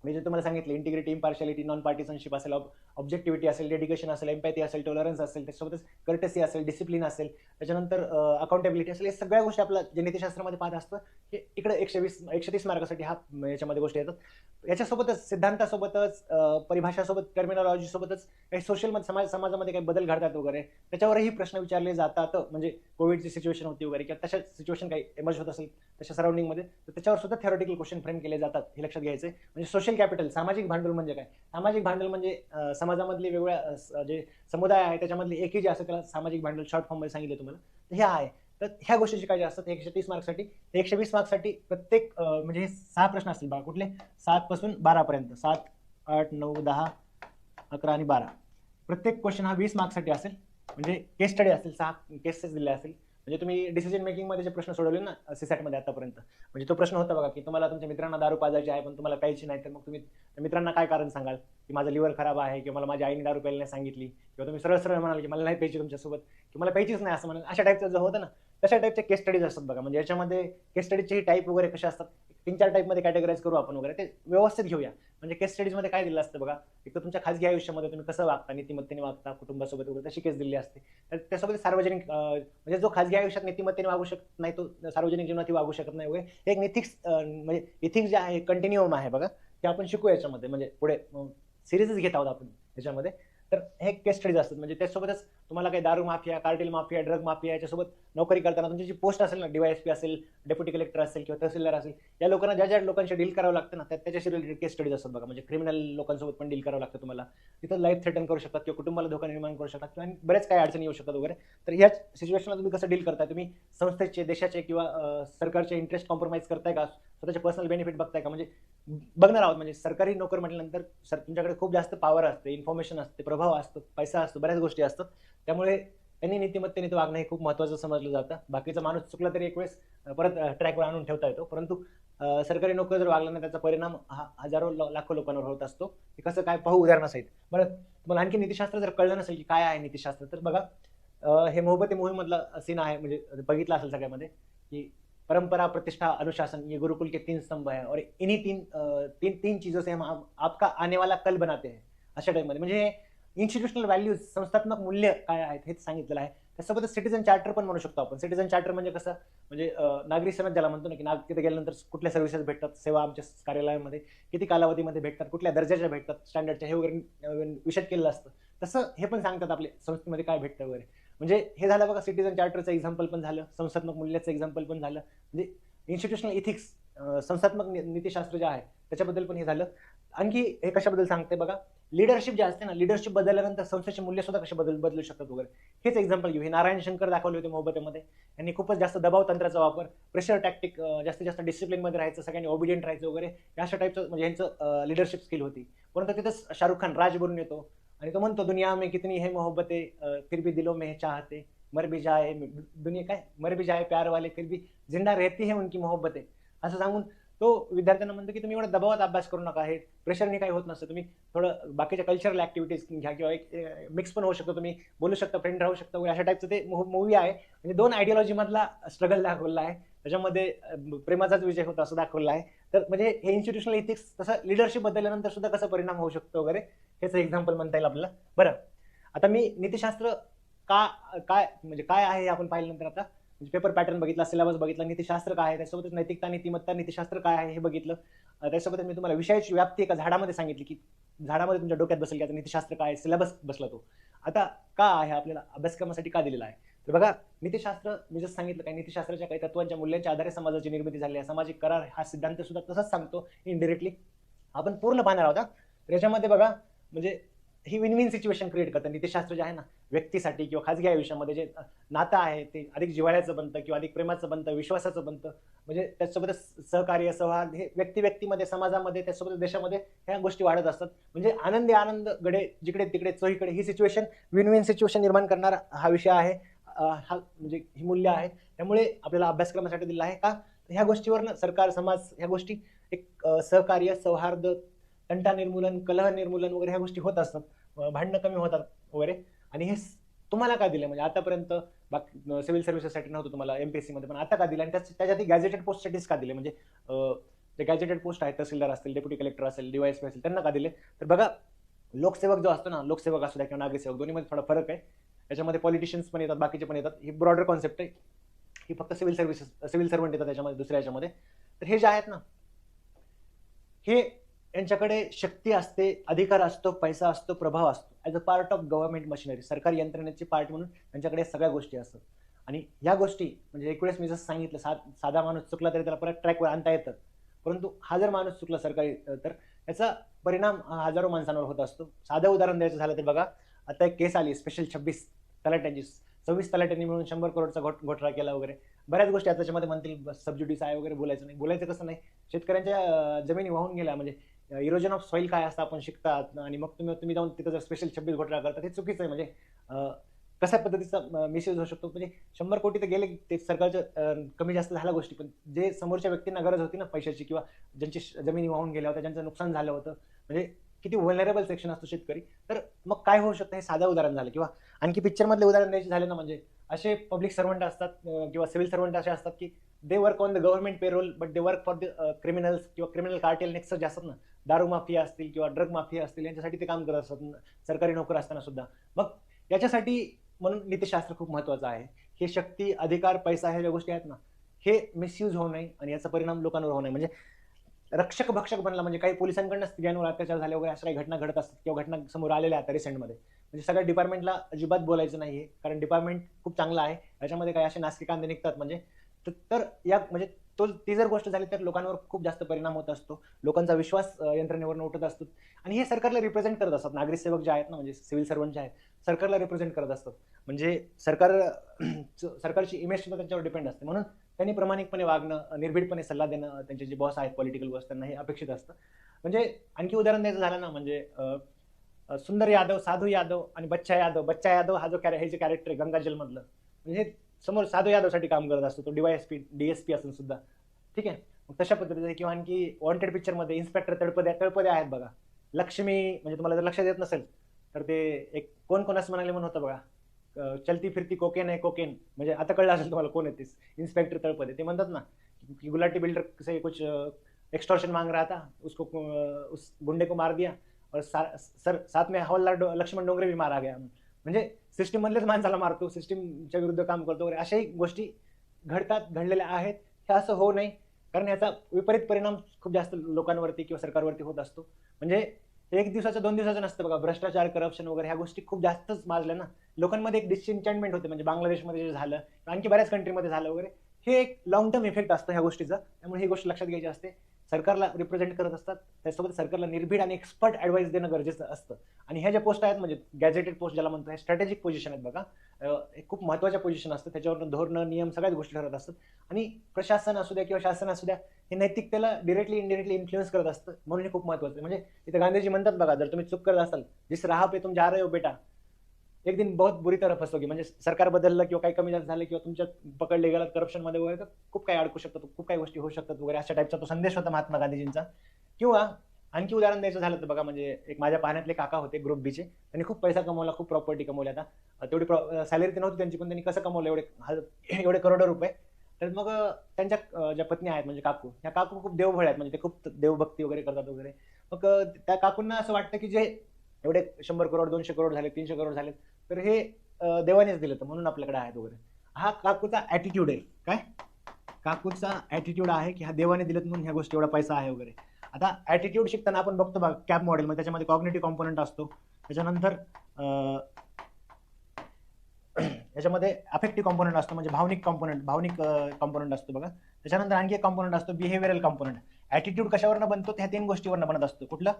मी जे तुम्हाला सांगितलं, इंटिग्रिटी, इम्पार्शियालिटी, नॉन पार्टिसनशिप असेल, ऑब्जेक्टिव्हिटी असेल, डेडिकेशन असेल, एम्पॅथी असेल, टॉलरन्स असेल, त्याच्यासोबतच कर्टेसी असेल, डिसिप्लिन असेल, त्याच्यानंतर अकाउंटेबिलिटी असेल, हे सगळ्या गोष्टी आपल्या जे नीतिशास्त्रामध्ये पाहत असतं हे इकडे 130 मार्कासाठी हा याच्यामध्ये गोष्टी येतात. याच्यासोबतच सिद्धांतासोबतच परिभाषासोबत, टर्मिनॉलॉजी सोबतच काही सोशल समाजामध्ये काही बदल घडतात वगैरे, त्याच्यावरही प्रश्न विचारले जातात. म्हणजे कोविडची सिच्युएशन होती वगैरे किंवा तशा सिच्युएशन काही एमर्ज होत असेल तशा सराउंडिंगमध्ये, तर त्याच्यावर सुद्धा थेरॉटिकल क्वेश्चन फ्रेम केले जातात, हे लक्षात घ्यायचं. म्हणजे सोशल कॅपिटल, सामाजिक भांडवल म्हणजे काय? सामाजिक भांडवल म्हणजे समाजामधले वेगवेगळ्या जे समुदाय आहे त्याच्यामधले एकही जे असतं त्याला सामाजिक भांडवल शॉर्ट फॉर्म मध्ये सांगितलं तुम्हाला. तर हे आहे. तर ह्या गोष्टी शिकायच्या असतात 130 मार्क्ससाठी. 120 मार्क्ससाठी प्रत्येक म्हणजे हे 6 प्रश्न असतील बघा, कुठले 7 पासून 12 पर्यंत, 7, 8, 9, 10, 11 आणि 12. प्रत्येक क्वेश्चन हा 20 मार्क्ससाठी असेल. म्हणजे केस स्टडी असेल, 6 केसेस दिल्या असतील. म्हणजे तुम्ही डिसिजन मेकिंग मध्ये जे प्रश्न सोडवले ना सीसॅट मध्ये आतापर्यंत, म्हणजे तो प्रश्न होता बघा की तुम्हाला तुमच्या मित्रांना दारू पाजायची आहे पण तुम्हाला प्यायची नाही, तर मग तुम्ही मित्रांना काय कारण सांगाल की माझं लिव्हर खराब आहे, किंवा मला माझ्या आईने दारू प्यायला नाही सांगितली, किंवा तुम्ही सरळ सरळ म्हणाल की मला नाही प्यायची तुमच्यासोबत, की मला प्यायचीच नाही असं म्हणाल. अशा टाईपचं जर होतं ना, तशा टाईपचे केस स्टडीज असतात बघा. म्हणजे याच्यामध्ये केस स्टडीचे टाईप वगैरे कसे असतात, 3-4 टाईपमध्ये कॅटेगराईज करू आपण वगैरे, ते व्यवस्थित घेऊया. म्हणजे केस स्टडीज मध्ये काय दिलं असतं बघा, एक तर तुमच्या खाजगी आयुष्यामध्ये तुम्ही कसं वागता, नीतिमत्तेने वागता, कुटुंबासोबत वगैरे, तशी केस दिली असते. तर त्यासोबत सार्वजनिक म्हणजे जो खाजगी आयुष्यात नीतिमत्तेने वागू शकत नाही तो सार्वजनिक जीवनातही वागू शकत नाही वगैरे, हे एक निथिक्स म्हणजे इथिक्स जे आहे, कंटिन्युअम आहे बघा, ते आपण शिकू याच्यामध्ये. म्हणजे पुढे सिरीजच घेत आहोत आपण याच्यामध्ये. तर हे केस स्टडीज असतात. म्हणजे त्यासोबतच तुम्हाला काही दारू mafia, cartel mafia, drug mafia याच्यासोबत नोकरी करताना तुमची जी पोस्ट असेल ना, डीवायएसपी असेल, डेप्युटी कलेक्टर असेल किंवा तहसीलदार असेल, या लोकांना ज्या ज्या लोकांशी डील करावं लागतं ना, त्याच्याशी रिलेटेड केस स्टडीज असतात बघा. म्हणजे क्रिमिनल लोकांसोबत पण डील करावं लागतं तुम्हाला, तिथं लाईफ थ्रेटन करू शकतात किंवा कुटुंबाला धोका निर्माण करू शकतात किंवा बरेच काही अडचणी येऊ शकतात वगैरे. तर ह्याच सिच्युएशनला तुम्ही कसं डील करताय, तुम्ही संस्थेचे, देशाचे किंवा सरकारचे इंटरेस्ट कॉम्प्रोमाइज करताय का, स्वतःचे पर्सनल बेनिफिट बघताय का? म्हणजे बघणार आहोत. म्हणजे सरकारी नोकर म्हटल्यानंतर तुमच्याकडे खूप जास्त पॉवर असते, इन्फॉर्मेशन असते, प्रभाव असतो, पैसा असतो, बऱ्याच गोष्टी असतात. त्यामुळे त्यांनी नीतिमत्तेने ते वागणं हे खूप महत्त्वाचं समजलं जातं. बाकीचा माणूस चुकला तरी एक वेळेस परत ट्रॅकवर आणून ठेवता येतो, परंतु सरकारी नोकर जर वागला नाही त्याचा परिणाम हा हजारो लाखो लोकांवर होत असतो. हे कसं काय पाहू उदाहरणासहित. बरं, तुम्हाला आणखी नीतिशास्त्र जर कळलं नसेल की काय आहे नीतिशास्त्र, तर बघा हे मोहब्बते मोहीम मधला सीन आहे, म्हणजे बघितलं असेल सगळ्यामध्ये, की परंपरा, प्रतिष्ठा, अनुशासन, ये गुरुकुल के 3 स्तंभ है और इन्हीं तीन चीजों से हम आपका आने वाला कल बनाते हैं. अशा टाईपमध्ये म्हणजे इन्स्टिट्यूशनल व्हॅल्यूज, संस्थात्मक मूल्य काय आहेत हेच सांगितलेलं आहे. त्यासोबतच सिटीजन चार्टर पण म्हणू शकतो आपण. सिटीजन चार्टर म्हणजे कसं, म्हणजे नागरी सनद ज्याला म्हणतो ना, की तिथे गेल्यानंतर कुठल्या सर्व्हिसेस भेटतात, सेवा आमच्या कार्यालयामध्ये किती कालावधीमध्ये भेटतात, कुठल्या दर्जाच्या भेटतात, स्टँडर्डच्या, हे वगैरे विषद केलेलं असतं. तसं हे पण सांगतात आपल्या संस्थेमध्ये काय भेटतं वगैरे. म्हणजे हे झालं बघा, सिटीजन चार्टरचं एक्झाम्पल पण झालं, संस्थात्मक मूल्याचं एक्झाम्पल पण झालं. म्हणजे इन्स्टिट्यूशनल इथिक्स, संस्थात्मक नीतिशास्त्र जे आहे त्याच्याबद्दल पण हे झालं. आणखी हे कशाबद्दल सांगते बघा, लिडरशिप जे असते ना, लिडरशिप बदलल्यानंतर संस्थेचे मूल्य सुद्धा कसे बदलू शकतात वगैरे. हेच एक्झाम्पल घेऊ. हे नारायण शंकर दाखवले होते मोहब्बतेमध्ये. यांनी खूपच जास्त दबाव तंत्राचा वापर, प्रेशर टॅक्टिक, जास्तीत जास्त डिसिप्लिन मध्ये राहायचं, सगळ्यांनी ओबिडियंट राहायचं वगैरे, अशा टाईपचं म्हणजे यांचं लिडरशिप स्किल होती. परंतु तिथेच शाहरुख खान राज बनून येतो आणि तो म्हणतो, दुनिया में कितनी है मोहब्बते फिर भी दिलों में चाहते, मर भी जाए दुनिया काय मर भी जाए प्यार वाले फिर भी जिंदा रहती है उनकी मोहब्बतें, असं सांगून तो विद्यार्थ्यांना म्हणतो की तुम्ही एवढा दबावात अभ्यास करू नका, हे प्रेशरने काही होत नसतं, तुम्ही थोडं बाकीच्या कल्चरल ऍक्टिव्हिटीज घ्या किंवा एक मिक्स पण होऊ शकतो, तुम्ही बोलू शकता, फ्रेंड राहू शकता वगैरे. अशा टाईपचं ते मूवी आहे. म्हणजे 2 आयडियोलॉजी मधला स्ट्रगल दाखवला आहे त्याच्यामध्ये, प्रेमाचाच विजय होता असं दाखवला आहे. तर म्हणजे हे इन्स्टिट्यूशनल इथिक्स, तसं लिडरशिप बदलल्यानंतर सुद्धा कसा परिणाम होऊ शकतो वगैरे, हेच एक्झाम्पल म्हणता येईल आपल्याला. बरं, आता मी नीतिशास्त्र का काय म्हणजे काय आहे हे आपण पाहिल्यानंतर आता पेपर पॅटर्न बघितला, सिलेबस बघितला, नीतिशास्त्र काय आहे, त्यासोबतच नैतिकता, नीतिमत्ता, नीतिशास्त्र काय आहे हे बघितलं. त्यासोबत मी तुम्हाला विषयाची व्याप्ती एका झाडामध्ये सांगितली, की झाडामध्ये तुमच्या डोक्यात बसेल की आता नीतिशास्त्र काय, सिलेबस बसला तो. आता का आहे आपल्याला अभ्यासक्रमासाठी का दिलेला आहे, तर बघा, नीतिशास्त्र मी जसं सांगितलं काय, नीतिशास्त्राच्या काही तत्वांच्या, मूल्यांच्या आधारे समाजाची निर्मिती झाली आहे. सामाजिक करार हा सिद्धांत सुद्धा तसंच सांगतो इनडिरेक्टली. आपण पूर्ण पाहणार आहोत. तर याच्यामध्ये बघा, म्हणजे ही विन विन सिच्युएशन क्रिएट करतं नीतिशास्त्र जे आहे ना, व्यक्तीसाठी किंवा खाजगी आयुष्यामध्ये जे नातं आहे ते अधिक जिव्हाळ्याचं बनतं किंवा अधिक प्रेमाचं बनतं, विश्वासाचं बनतं. म्हणजे त्याच्यासोबत सहकार्य, संवाद, हे व्यक्ती समाजामध्ये, त्यासोबत देशामध्ये ह्या गोष्टी वाढत असतात. म्हणजे आनंद गडे जिकडे तिकडे चोहीकडे, ही सिच्युएशन, विन विन सिच्युएशन निर्माण करणारा हा विषय आहे. हा म्हणजे ही मूल्य आहे. त्यामुळे आपल्याला अभ्यासक्रमासाठी दिला आहे का, ह्या गोष्टीवर सरकार, समाज, ह्या गोष्टी एक सहकार्य, सौहार्द, तंटा निर्मूलन, कलह निर्मूलन वगैरे ह्या गोष्टी होत असतात, भांडणं कमी होतात वगैरे. आणि हे तुम्हाला का दिलं, म्हणजे आतापर्यंत सिव्हिल सर्व्हिसेससाठी नव्हतं तुम्हाला एमपीएससी मध्ये, पण आता का दिलं, आणि त्याच्यात गॅजेटेड पोस्टसाठीच का दिले, म्हणजे जे गॅजेटेड पोस्ट आहेत, तहसीलदार असतील, डेप्युटी कलेक्टर असेल, डीवायएसपी असेल, त्यांना का दिले. तर बघा, लोकसेवक जो असतो ना, लोकसेवक असू द्या किंवा नागरिकसेवक, दोन्हीमध्ये थोडा फरक आहे. याच्यामध्ये पॉलिटिशियन्स पण येतात, बाकीचे पण येतात, ही ब्रॉडर कॉन्सेप्ट आहे. ही फक्त सिव्हिल सर्वंट येतात त्याच्यामध्ये, दुसऱ्या याच्यामध्ये. तर हे जे आहेत ना, हे यांच्याकडे शक्ती असते, अधिकार असतो, पैसा असतो, प्रभाव असतो, as a part of government machinery, सरकारी यंत्रणेची पार्ट म्हणून त्यांच्याकडे सगळ्या गोष्टी असतात. आणि ह्या गोष्टी म्हणजे एक वेळेस मी जसं सांगितलं, साधा माणूस चुकला तरी त्याला परत ट्रॅकवर आणता येतं, परंतु हा जर माणूस चुकला सरकारी, तर याचा परिणाम हजारो माणसांवर होत असतो. साधं उदाहरण द्यायचं झालं तर बघा, आता एक केस आली स्पेशल 26 तलाट्यांची, 26 तलाट्यांनी मिळून 100 करोडचा घोटाळा केला वगैरे, बऱ्याच गोष्टी आता त्याच्यामध्ये म्हणतील सबज्युडिस आहे वगैरे, बोलायचं नाही. बोलायचं कसं नाही, शेतकऱ्यांच्या जमिनी वाहून गेल्या, म्हणजे इरोजन ऑफ सॉईल काय असतं आपण शिकतात, आणि मग तुम्ही जाऊन तिथं जर स्पेशल 26 घोटाळा करतात, हे चुकीचं आहे. म्हणजे कशा पद्धतीचा मिसयूज होऊ शकतो, म्हणजे 100 कोटी तर गेले, ते सरकारचं कमी जास्त झाल्या गोष्टी, पण जे समोरच्या व्यक्तींना गरज होती ना पैशाची, किंवा ज्यांची जमिनी वाहून गेल्या होत्या, ज्यांचं नुकसान झालं होतं, म्हणजे किती व्हलनरेबल सेक्शन असतो शेतकरी, तर मग काय होऊ शकतं, हे साधं उदाहरण झालं. किंवा आणखी पिक्चर मधले उदाहरण द्यायचे झाले ना, म्हणजे असे पब्लिक सर्वंट असतात किंवा सिव्हिल सर्वंट असे असतात की they work on the government payroll, but they work for the criminals किंवा क्रिमिनल कार्टेल नेक्स्ट जे असतात ना, दारू माफिया असतील किंवा ड्रग माफिया असतील, यांच्यासाठी ते काम करत असतात सरकारी नोकर असताना सुद्धा. मग याच्यासाठी म्हणून नीतिशास्त्र खूप महत्वाचं आहे. हे शक्ती, अधिकार, पैसा ह्या ज्या गोष्टी आहेत ना, हे मिसयूज होऊ नये आणि याचा परिणाम लोकांवर होऊ नये. म्हणजे रक्षक भक्षक बनला, म्हणजे काही पोलिसांकडनं स्त्रियांवर अत्याचार झाले वगैरे, अशा काही घटना घडत असतात किंवा घटना समोर आलेल्या आहेत रिसेंटमध्ये. म्हणजे सगळ्या डिपार्टमेंटला अजिबात बोलायचं नाहीये, कारण डिपार्टमेंट खूप चांगलं आहे, याच्यामध्ये काही असे नासकी कांदे निघतात, म्हणजे तर या म्हणजे ती जर गोष्ट झाली तर लोकांवर खूप जास्त परिणाम होत असतो, लोकांचा विश्वास यंत्रणेवर उठत असतो. आणि हे सरकारला रिप्रेझेंट करत असतात, नागरिक सेवक जे आहेत ना, म्हणजे सिव्हिल सर्वंट जे आहेत, सरकारला रिप्रेझेंट करत असतात. म्हणजे सरकारची इमेज सुद्धा त्यांच्यावर डिपेंड असते, म्हणून त्यांनी प्रामाणिकपणे वागणं, निर्भीडपणे सल्ला देणं, त्यांचे जे बॉस आहेत पॉलिटिकल बॉस, त्यांना हे अपेक्षित असतं. म्हणजे आणखी उदाहरण द्यायचं झालं ना, म्हणजे सुंदर यादव, साधू यादव आणि बच्चा यादव हा जो हे जे कॅरेक्टर आहे गंगाजल मधलं, म्हणजे हे समोर साधू यादवसाठी काम करत असतो, तो डीएसपी असून सुद्धा. ठीक आहे, मग तशा पद्धतीने. किंवा आणखी वॉन्टेड पिक्चर मध्ये इन्स्पेक्टर तळपदे आहेत बघा, लक्ष्मी, म्हणजे तुम्हाला जर लक्षात येत नसेल तर ते एक कोण कोणास म्हणाले म्हणून होतं बघा, चलती फिरती कोकेन आहे कोकेन, म्हणजे आता कळलं असेल तुम्हाला कोण आहे ते, इन्स्पेक्टर तळपदे. ते म्हणतात ना की गुलाटी बिल्डर से कुछ एक्सटॉर्शन मांग रहा था, उसको उस गुंडे को मार दिया, और साथ में हवलदार लक्ष्मण डोंगरे भी मारा गया. म्हणजे सिस्टीम मधलेच माणसाला मारतो, सिस्टीमच्या विरुद्ध काम करतो वगैरे, अशाही गोष्टी घडलेल्या आहेत. हे असं होऊ नये, कारण याचा विपरीत परिणाम खूप जास्त लोकांवरती किंवा सरकारवरती होत असतो. म्हणजे एक दिवसाचं 2 दिवसाचं नसतं बघा, भ्रष्टाचार, करप्शन वगैरे ह्या गोष्टी खूप जास्तच माजल्या ना, लोकांमध्ये एक डिसएन्चॅन्टमेंट होते. म्हणजे बांगलादेशमध्ये जे झालं, आणखी बऱ्याच कंट्रीमध्ये झालं वगैरे, हे एक लॉंग टर्म इफेक्ट असतो ह्या गोष्टीचा, त्यामुळे ही गोष्ट लक्षात घ्यायची असते. सरकारला रिप्रेझेंट करत असतात, त्यासोबत सरकारला निर्भीड आणि एक्सपर्ट ऍडवाइस देणं गरजेचं असतं. आणि ह्या ज्या पोस्ट आहेत, म्हणजे गॅजेटेड पोस्ट ज्याला म्हणतो, स्ट्रॅटेजिक पोझिशन आहेत बघा, खूप महत्वाच्या पोझिशन असतं, त्याच्यावर धोरणं, नियम, सगळ्याच गोष्टी ठरत असतात. आणि प्रशासन असू द्या किंवा शासन असू द्या, हे नैतिकतेला डिरेक्टली इनडिरेक्टली इन्फ्लुएन्स करत असतं, म्हणून हे खूप महत्वाचं आहे. म्हणजे इथे गांधीजी म्हणतात बघा, जर तुम्ही चूक करत असाल, जिस राह पे तुम जा रहे हो बेटा, एक दिन बहुत बुरी तरह फसोगे. म्हणजे सरकार बदललं किंवा काही कमी जास्त झालं किंवा तुमच्या पकडले गेलात करप्शन मध्ये वगैरे, तर खूप काही अडकू शकतात, खूप काही गोष्टी होऊ शकतात वगैरे, अशा टाईपचा तो संदेश होता महात्मा गांधीजींचा. किंवा आणखी उदाहरण द्यायचं झालं तर बघा, म्हणजे एक माझ्या पाहण्यातले काका होते ग्रुप बीचे, त्यांनी खूप पैसा कमवला, खूप प्रॉपर्टी कमवली. आता तेवढी सॅलरी तर नव्हती त्यांची, पण त्यांनी कसं कमवलं एवढे करोडो रुपये. तर मग त्यांच्या ज्या पत्नी आहेत, म्हणजे काकू, त्या काकू खूप देवभळ आहेत, म्हणजे ते खूप देवभक्ती वगैरे करतात वगैरे. मग त्या काकूंना असं वाटतं की जे एवढे 100 करोड, 200 करोड झाले, 300 करोड झाले, तर हे देवानेच दिलं, तर म्हणून आपल्याकडे आहेत वगैरे. हा काकूचा ऍटिट्यूड आहे. काय काकूचा ऍटिट्यूड आहे की हा देवाने दिलं म्हणून ह्या गोष्टी एवढा पैसा आहे वगैरे. आता ऍटिट्यूड शिकताना आपण बघतो बघा, कॅप मॉडेल मध्ये त्याच्यामध्ये कॉग्निटिव्ह कॉम्पोनंट असतो, त्याच्यानंतर याच्यामध्ये अफेक्टिव्ह कॉम्पोनंट असतो, म्हणजे भावनिक कॉम्पोनंट असतो बघा. त्याच्यानंतर आणखी एक कॉम्पोनंट असतो बिहेवियरल कॉम्पोनंट. ऍटिट्यूड कशावरनं बनतो, ह्या 3 गोष्टीवरनं बनत असतो. कुठलं?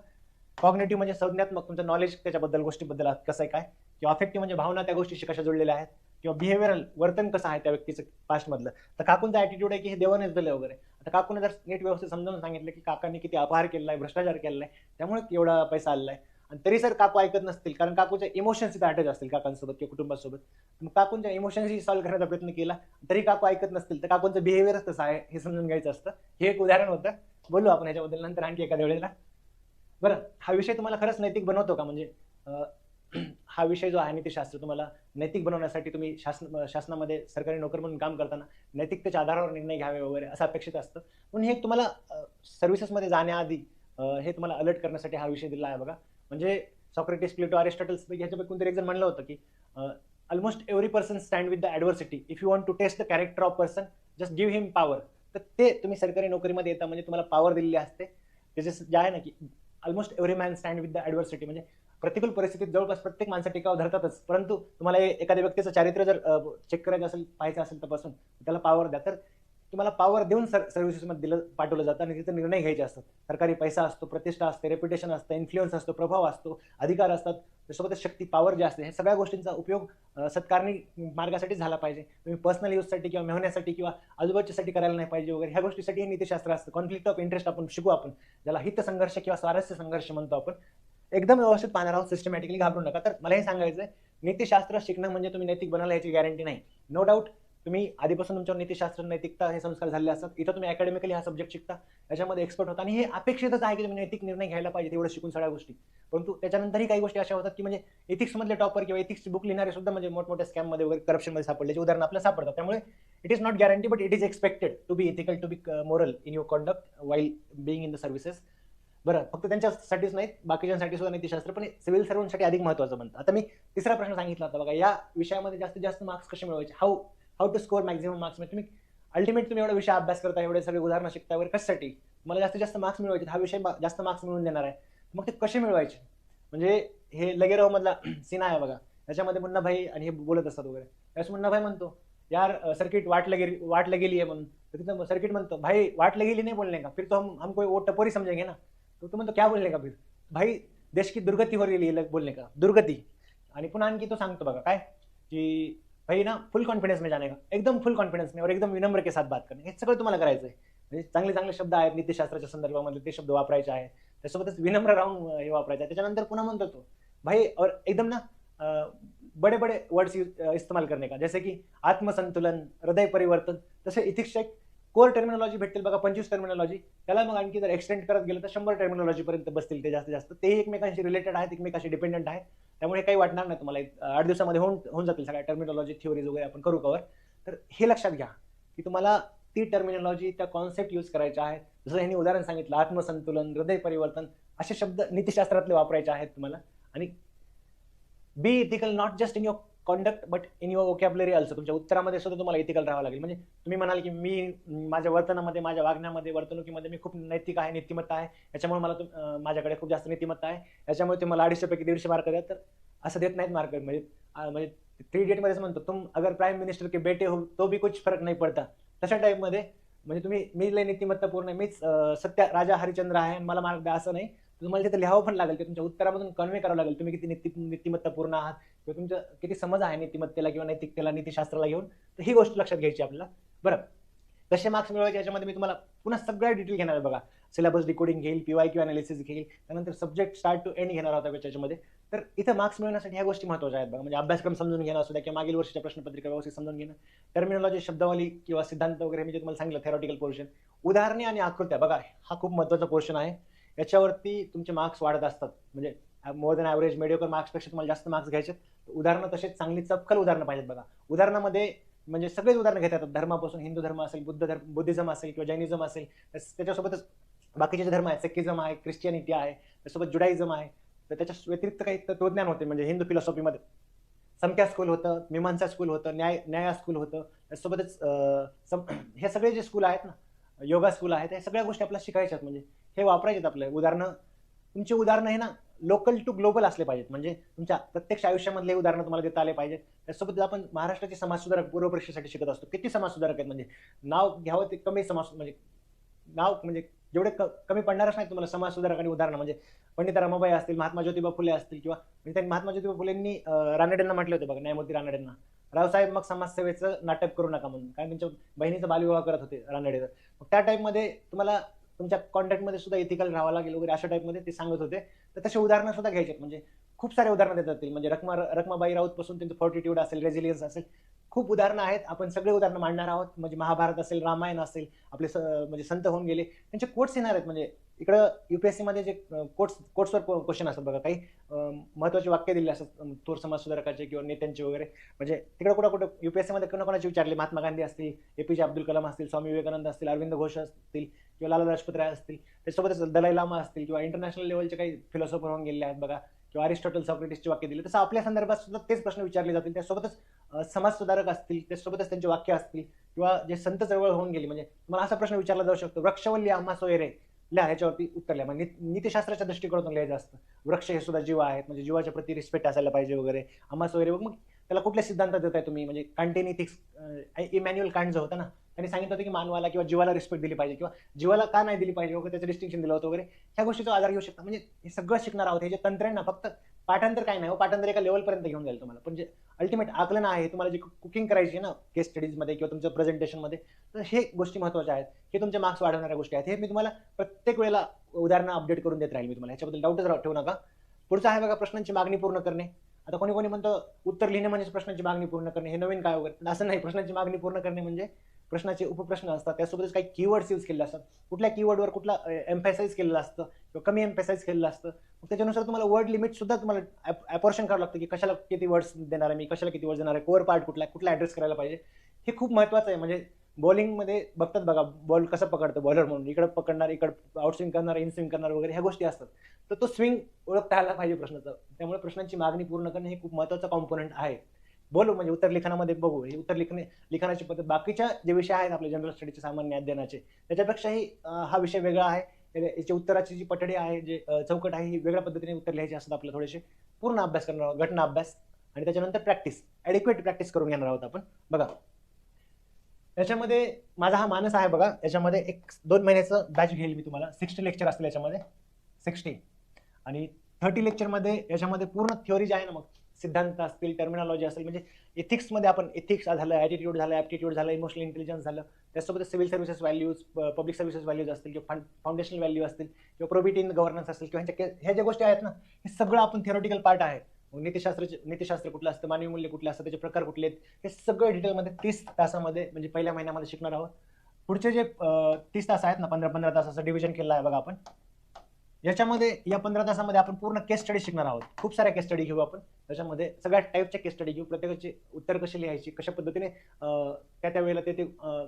कॉग्निटिव्ह म्हणजे संज्ञात्मक, तुमचं नॉलेज त्याच्याबद्दल, गोष्टीबद्दल कसं आहे काय. किंवा अफेक्टिव्ह म्हणजे भावना त्या गोष्टीशी कशा जोडलेल्या आहेत. किंवा बिहेवियरल, वर्तन कसं आहे त्या व्यक्तीचं पास्ट मधलं. तर काकूंचा ऍटिट्यूड आहे की हे देवानेच दिलं वगैरे. आता काकूने जर नीट व्यवस्थित समजावून सांगितलं की काकांनी किती अपहार केलेला आहे, भ्रष्टाचार केलेला आहे, त्यामुळे एवढा पैसा आलेला आहे, आणि तरी सर काकू ऐकत नसतील, कारण काकूच्या इमोशन्स इथे अटॅच असतील काकांसोबत किंवा कुटुंबासोबत. मग काकूंच्या इमोशन्सही सॉल्व्ह करण्याचा प्रयत्न केला, तरी काकू ऐकत नसतील, तर काकूंचं बिहेवियरच तसं आहे हे समजून घ्यायचं असतं. हे एक उदाहरण होतं. बोलू आपण ह्याच्याबद्दल नंतर आणखी एखाद्या वेळेला. बरं, हा विषय तुम्हाला खरंच नैतिक बनवतो का? म्हणजे हा विषय जो आहे नीतिशास्त्र तुम्हाला नैतिक बनवण्यासाठी तुम्ही शासनामध्ये सरकारी नोकर म्हणून काम करताना नैतिकतेच्या आधारावर निर्णय घ्यावे वगैरे असं अपेक्षित असतं. पण हे तुम्हाला सर्व्हिसेसमध्ये जाण्याआधी हे तुम्हाला अलर्ट करण्यासाठी हा विषय दिला आहे बघा. म्हणजे सॉक्रेटिस, प्लेटो, अरिस्टॉटल्स ह्याच्यापैकी कोणतरी एक जण म्हणलं होतं की almost every person stand with the adversity. If you want to test the character of person, just give him power. तर ते तुम्ही सरकारी नोकरीमध्ये येता म्हणजे तुम्हाला पॉवर दिलेली असते. त्याचे जे आहे ना की almost every man stand with the adversity, म्हणजे प्रतिकूल परिस्थितीत जवळपास प्रत्येक माणसं टिकाव धरतातच. परंतु तुम्हाला एखाद्या व्यक्तीचं चारित्र्य जर चेक करायचं असेल, पाहायचं असेल तपासून, त्याला पॉवर द्या. तर तुम्हाला पॉवर देऊन सर्व्हिसेसमध्ये पाठवलं जातं आणि तिथे निर्णय घ्यायचे असतात. सरकारी पैसा असतो, प्रतिष्ठा असते, रेप्युटेशन असतं, इन्फ्लुएन्स असतो, प्रभाव असतो, अधिकार असतात, त्यासोबतच शक्ती, पॉवर जे असते, हे सगळ्या गोष्टींचा उपयोग सत्कारणी मार्गासाठी झाला पाहिजे. तुम्ही पर्सनल यूजसाठी किंवा मेहण्यासाठी किंवा आजूबाजूसाठी करायला नाही पाहिजे वगैरे. ह्या गोष्टीसाठी हे नीतिशास्त्र असतं. कॉन्फ्लिक्ट ऑफ इंटरेस्ट आपण शिकू, आपण ज्याला हित संघर्ष किंवा स्वारस्य संघर्ष म्हणतो आपण. एकदम व्यवस्थित पाहणार आहोत, सिस्टमॅटिकली, घाबरू नका. तर मला हे सांगायचं आहे, नीतिशास्त्र शिकणं म्हणजे तुम्ही नैतिक बनायला याची गॅरंटी नाही. नो डाऊट तुम्ही आधीपासून तुमच्यावर नीतिशास्त्र, नैतिकता हे संस्कार झालेले असतात. इथं तुम्ही अकॅडमिकली हा सब्जेक्ट शिकता, त्याच्यामध्ये एक्सपर्ट होता आणि हे अपेक्षितच आहे की तुम्ही नैतिक निर्णय घ्यायला पाहिजे तेवढं शिकून सगळ्या गोष्टी. परंतु त्याच्यानंतरही काही गोष्टी अशा होतात की म्हणजे एथिक्समधले टॉपर किंवा एथिक्सची बुक लिहिणारे सुद्धा म्हणजे मोठमोठ्या स्कॅममध्ये वगैरे, करप्शनमध्ये सापडल्याची उदाहरणं आपल्याला सापडतात. त्यामुळे it is not guarantee, but it is expected to be ethical, to be moral in your conduct while being in the services. बरं, फक्त त्यांच्यासाठीच नाही, बाकीच्यांसाठी सुद्धा नीतिशास्त्र, पण सिव्हिल सर्वंटसाठी अधिक महत्त्वाचं बनतं. आता मी तिसरा प्रश्न सांगितला होता बघा, या विषयामध्ये जास्तीत जास्त मार्क्स कसे मिळवायचे, how to score maximum marks. म्हणजे तुम्ही एवढा विषय अभ्यास करता, एवढे सगळे उदाहरणं शिकता वगैरे, कशासाठी? मला जास्तीत जास्त मार्क्स मिळवायचे, हा विषय जास्त मार्क्स मिळवून देणार आहे. मग ते कसे मिळवायचे? म्हणजे हे लगेराव मधला सीन आहे बघा, त्याच्यामध्ये मुन्ना भाई आणि हे बोलत असतात वगैरे. त्यावेळेस मुन्ना भाई म्हणतो, यार सर्किट वाट लगी है म्हणून. तर तिथं सर्किट म्हणतो, भाई वाट गेली नाही बोलणे का, फिर तो हम कोई वो टपोरी समझेंगे ना. तो म्हणतो, क्या बोलणे का फिर भाई, देश की दुर्गती हो रही है बोलणे का, दुर्गती. आणि पुन्हा आणखी तो सांगतो बघा काय, की भाई ना फुल कॉन्फिडेंस में जाने का, एकदम फुल कॉन्फिडेंस में और एकदम विनम्र के साथ बात करणे. हे सगळं तुम्हाला करायचं आहे. म्हणजे चांगले चांगले शब्द आहेत नीतिशास्त्राच्या संदर्भामध्ये, ते शब्द वापरायचे आहेत. त्यासोबतच विनम्र राहून हे वापरायचं आहे. त्याच्यानंतर पुन्हा म्हणतो तो, भाई और एकदम ना बड़े बड़े वर्ड्स इस्तेमाल करने का, जैसे की आत्मसंतुलन, हृदय परिवर्तन. तसे इथिक्सच्या एक कोर टर्मिनॉलॉजी भेटतील बघा, 25 टर्मिनॉलॉजी. त्याला मग आणखी जर एक्सटेंड करत गेलं तर 100 टर्मिनॉलॉजी पर्यंत बसतील ते जास्तीत जास्त. तेही एकमेकांशी रिलेटेड आहेत, एकमेकांशी डिपेंडंट आहेत. त्यामुळे काही वाटणार नाही तुम्हाला. 8 दिवसामध्ये होऊन जातील सगळ्या टर्मिनॉलॉजी, थिओरीज वगैरे आपण करू कवर. तर हे लक्षात घ्या की तुम्हाला ती टर्मिनॉलॉजी, त्या कॉन्सेप्ट यूज करायच्या आहेत. जसं यांनी उदाहरण सांगितलं, आत्मसंतुलन, हृदय परिवर्तन, असे शब्द नीतिशास्त्रातले वापरायचे आहेत तुम्हाला. आणि be ethical not just in your conduct but in your vocabulary also. तुमच्या उत्तरामध्ये सुद्धा तुम्हाला इथिकल राहावं लागेल. म्हणजे तुम्ही म्हणाल की मी माझ्या वर्तनामध्ये, माझ्या वागण्यामध्ये, वर्तणुकीमध्ये मी खूप नैतिक आहे, नीतिमत्ता आहे, याच्यामुळे मला माझ्याकडे खूप जास्त नीतिमत्ता आहे, याच्यामुळे ते मला 250 पैकी 150 मार्क द्या. तर असं देत नाहीत मार्क. म्हणजे 3 इडियटमध्येच म्हणतो, तुम अगर प्राईम मिनिस्टर के बेटे हो तो भी कुछ फरक नाही पडता. तशा टाईपमध्ये म्हणजे तुम्ही, मी लय नीतिमत्तापूर्ण आहे, मीच सत्य राजा हरिश्चंद्र आहे आणि मला मार्क द्या असं नाही. तुम्हाला तिथे लिहावं पण लागेल, की तुमच्या उत्तरामधून कन्वे करावं लागेल तुम्ही किती नीतिमत्तापूर्ण आहात किंवा तुमचं किती समज आहे नीतिमत्तेला किंवा नैतिकतेला, नीतिशास्त्राला घेऊन. तर ही गोष्ट लक्षात घ्यायची आपल्याला. बरं, कसे मार्क्स मिळवायचे याच्यामध्ये मी तुम्हाला पुन्हा सगळ्या डिटेल घेणार आहे बघा. सिलेबस डिकोडिंग घेईल, PYQ अनालिसिस घेईल, त्यानंतर सब्जेक्ट स्टार्ट टू एंड घेणार होता त्याच्यामध्ये. तर इथं मार्क्स मिळवण्यासाठी ह्या गोष्टी महत्त्वाच्या आहेत बघा. म्हणजे अभ्यासक्रम समजून घेणं असू द्या किंवा मागील वर्षाच्या प्रश्नपत्रिका व्यवस्थित समजून घेणं, टर्मिनॉलॉजी, शब्दावली किंवा सिद्धांत वगैरे मी जे तुम्हाला सांगितलं, थेरॉटिकल पोर्शन, उदाहरणे आणि आकृत्या बघा, हा खूप महत्त्वाचा पोर्शन आहे. याच्यावरती तुमचे मार्क्स वाढत असतात. म्हणजे मोर दॅन ॲव्हरेज, मेडिओकर मार्क्सपेक्षा तुम्हाला जास्त मार्क्स घ्यायचे. उदाहरणं तसेच चांगली चपखल उदाहरणं पाहिजेत बघा. उदाहरणामध्ये म्हणजे सगळेच उदाहरणं घेता येतात. धर्मापासून, हिंदू धर्म असेल, बुद्धिझम असेल किंवा जैनिझम असेल, त्याच्यासोबतच बाकीचे जे धर्म आहेत, सिखिझम आहे, ख्रिश्चियनिटी आहे, त्यासोबत जुडाइझम आहे. तर त्याच्या व्यतिरिक्त काही तत्वज्ञान होते. म्हणजे हिंदू फिलॉसॉफीमध्ये समक्या स्कूल होतं, मीमांसा स्कूल होतं, न्याया स्कूल होतं. त्यासोबतच हे सगळे जे स्कूल आहेत ना, योगा स्कूल आहेत, हे सगळ्या गोष्टी आपल्याला शिकायच्यात. म्हणजे हे वापरायचे आपले उदाहरणं. तुमचे उदाहरणं हे ना लोकल टू ग्लोबल असले पाहिजेत. म्हणजे तुमच्या प्रत्यक्ष आयुष्यामधले उदाहरणं तुम्हाला देता आले पाहिजेत. त्यासोबत आपण महाराष्ट्राचे समाजसुधारक पूर्व परीक्षेसाठी शिकत असतो. किती समाजसुधारक आहेत, म्हणजे नाव घ्यावं ते कमी म्हणजे जेवढे कमी पडणारच नाही तुम्हाला समाजसुधारक आणि उदाहरणं. म्हणजे पंडित रमाबाई असतील, महात्मा ज्योतिबा फुले असतील, किंवा म्हणजे त्यांनी महात्मा ज्योतिबा फुलेंनी रानडेंना म्हटले होते बघा, न्यायमूर्ती रानडेंना, रावसाहेब मग समाजसेवेचं नाटक करू नका म्हणून, कारण त्यांच्या बहिणीचा बालविवाह करत होते रानडे. मग त्या टाईपमध्ये तुम्हाला तुमच्या कॉन्टॅक्टमध्ये सुद्धा इथिकल राहावं लागेल वगैरे, अशा टाईपमध्ये ते सांगत होते. तर तसे उदाहरणं सुद्धा घ्यायचे. म्हणजे खूप सारे उदाहरणं देता येतील. म्हणजे रखमाबाई राऊत पासून त्यांचं फॉर्टिट्यूड असेल, रेझिलियन्स असेल, खूप उदाहरणं आहेत. आपण सगळे उदाहरणं मांडणार आहोत. म्हणजे महाभारत असेल, रामायण असेल, आपले म्हणजे संत होऊन गेले त्यांचे कोट्स येणार आहेत. म्हणजे इकडं युपीएससी मध्ये जे कोट्सवर क्वेश्चन असतात बघा, काही महत्वाचे वाक्य दिले असतात थोर समाज सुधारकाचे किंवा नेत्यांचे वगैरे. म्हणजे तिकडे कुठं युपीएससी मध्ये कोणाकोणाचे विचारले, महात्मा गांधी असतील, एपीजे अब्दुल कलाम असतील, स्वामी विवेकानंद असतील, अरविंद घोष असतील किंवा लाला लाजपत राय असतील, त्याच्यासोबतच दलाई लामा असतील किंवा इंटरनॅशनल लेवलचे काही फिलॉसॉफर होऊन गेले आहेत बघा, किंवा अरिस्टॉटल, सॉक्रेटिसचे वाक्य दिले. तसं आपल्या संदर्भात सुद्धा तेच प्रश्न विचारले जातील. त्यासोबतच समाज सुधारक असतील, त्यासोबतच त्यांचे वाक्य असतील किंवा जे संत चळवळ होऊन गेली. म्हणजे तुम्हाला असा प्रश्न विचारला जाऊ शकतो, वृक्षवल्ली आम्हा सोयरे लिहा, ह्याच्यावरती उत्तर लिहा. म्हणजे नीतिशास्त्राच्या दृष्टिकोनातून लिहायचं असतं. वृक्ष हे सुद्धा जीव आहेत, म्हणजे जीवाच्या प्रति रिस्पेक्ट असायला पाहिजे वगैरे. आम्हा सोयरे, मग त्याला कुठले सिद्धांत देताय तुम्ही? म्हणजे कांटेन इथिक्स, इमॅन्युअल कांट जो होता ना, त्यांनी सांगितलं होतं की मानवाला किंवा जीवाला रिस्पेक्ट दिली पाहिजे किंवा जीवाला का नाही दिली पाहिजे वगैरे, त्याचं डिस्टिंक्शन दिलं होतं वगैरे. ह्या गोष्टीचा आधार घेऊ शकता. म्हणजे हे सगळं शिकणार आहोत. हे जे तंत्र आहे ना, फक्त पाठांतर काय नाही हो, पाठांतर एका लेवलपर्यंत घेऊन जाईल तुम्हाला. पण जे अल्टिमेट आकलन आहे, तुम्हाला जे कुकिंग करायची आहे ना केस स्टडीजमध्ये किंवा तुमच्या प्रेझेंटेशनमध्ये, तर हे गोष्टी महत्त्वाच्या आहेत. हे तुमचे मार्क्स वाढवणाऱ्या गोष्टी आहेत. हे मी तुम्हाला प्रत्येक वेळेला उदाहरणं अपडेट करून देत राहील मी तुम्हाला, ह्याच्याबद्दल डाऊटच ठेवू नका. पुढचं आहे बघा, प्रश्नांची मागणी पूर्ण करणे. आता कोणी कोणी म्हणतं उत्तर लिहिणे म्हणजे प्रश्नांची मागणी पूर्ण करणे, हे नवीन काय वगैरे. असं नाही. प्रश्नांची मागणी पूर्ण करणे म्हणजे प्रश्नाचे उपप्रश्न असतात, त्यासोबतच काही कीवर्ड्स यूज केलेले असतात. कुठल्या कीवर्डवर कुठला एम्फेसाइज केलेलं असतं किंवा कमी एम्फेसाइज केलेलं असतं. मग त्याच्यानुसार तुम्हाला वर्ड लिमिट सुद्धा तुम्हाला अपॉर्शन करावं लागतं की कशाला किती वर्ड्स देणार आहे मी, कशाला किती वर्ड्स देणार आहे, कोर पार्ट कुठला ऍड्रेस करायला पाहिजे. हे खूप महत्त्वाचं आहे. म्हणजे बॉलिंगमध्ये बघतात बघा, बॉल कसं पकडतं बॉलर म्हणून, इकडे पकडणार, इकडे आउटस्विंग करणार, इन स्विंग करणार वगैरे, ह्या गोष्टी असतात. तर तो स्विंग ओळखता आला पाहिजे प्रश्नाचा. त्यामुळे प्रश्नांची मागणी पूर्ण करणे हे खूप महत्त्वाचा कॉम्पोनंट आहे. बोलू म्हणजे उत्तर लिखाणामध्ये बघू. हे उत्तर लिखाणाची पद्धत बाकीच्या जे विषय आहेत आपले जनरल स्टडीचे, सामान्य अध्ययनाचे, त्याच्यापेक्षाही हा विषय वेगळा आहे. याच्या उत्तराची जी पठडी आहे, जे चौकट आहे, ही वेगळ्या पद्धतीने उत्तर लिहायची असतात. आपल्याला थोडेसे पूर्ण अभ्यास करणार आहोत, घटना अभ्यास, आणि त्याच्यानंतर प्रॅक्टिस, ॲडिक्वेट प्रॅक्टिस करून घेणार आहोत आपण. बघा, याच्यामध्ये माझा हा मानस आहे बघा. याच्यामध्ये 1-2 महिन्याचं बॅच घेईल मी तुम्हाला. 60 लेक्चर असतील याच्यामध्ये, 60, आणि 30 लेक्चरमध्ये याच्यामध्ये पूर्ण थिअरी जी आहे ना, मग सिद्धांत असतील, टर्मिनॉलॉजी असेल, म्हणजे एथिक्समध्ये आपण एथिक्स झालं, ॲटिट्यूड झालं, ॲप्टिट्यूड झालं, इमोशनल इंटेलिजन्स झालं, त्यासोबत civil services values, public services values असतील किंवा फाउंडेशनल व्हॅल्यू असतील किंवा प्रोबिटी इन गव्हर्नन्स असेल किंवा ह्या ज्या गोष्टी आहेत ना, हे सगळं आपण थिअरॉटिकल पार्ट आहे. नीतिशास्त्र कुठलं असतं, मानवी मूल्य कुठलं असतं, त्याचे प्रकार कुठले आहेत, हे सगळं डिटेलमध्ये 30 तासामध्ये म्हणजे पहिल्या महिन्यामध्ये शिकणार आहोत. पुढचे जे 30 तास आहेत ना, 15-15 तासाचं डिव्हिजन केलं आहे बघा आपण. याच्यामध्ये या 15 तासामध्ये आपण पूर्ण केस स्टडी शिकणार आहोत. खूप साऱ्या केस स्टडी घेऊ आपण. त्याच्यामध्ये सगळ्या टाईपच्या केस स्टडी घेऊ. प्रत्येकाचे उत्तर कशी लिहायची, कशा पद्धतीने त्या वेळेला ते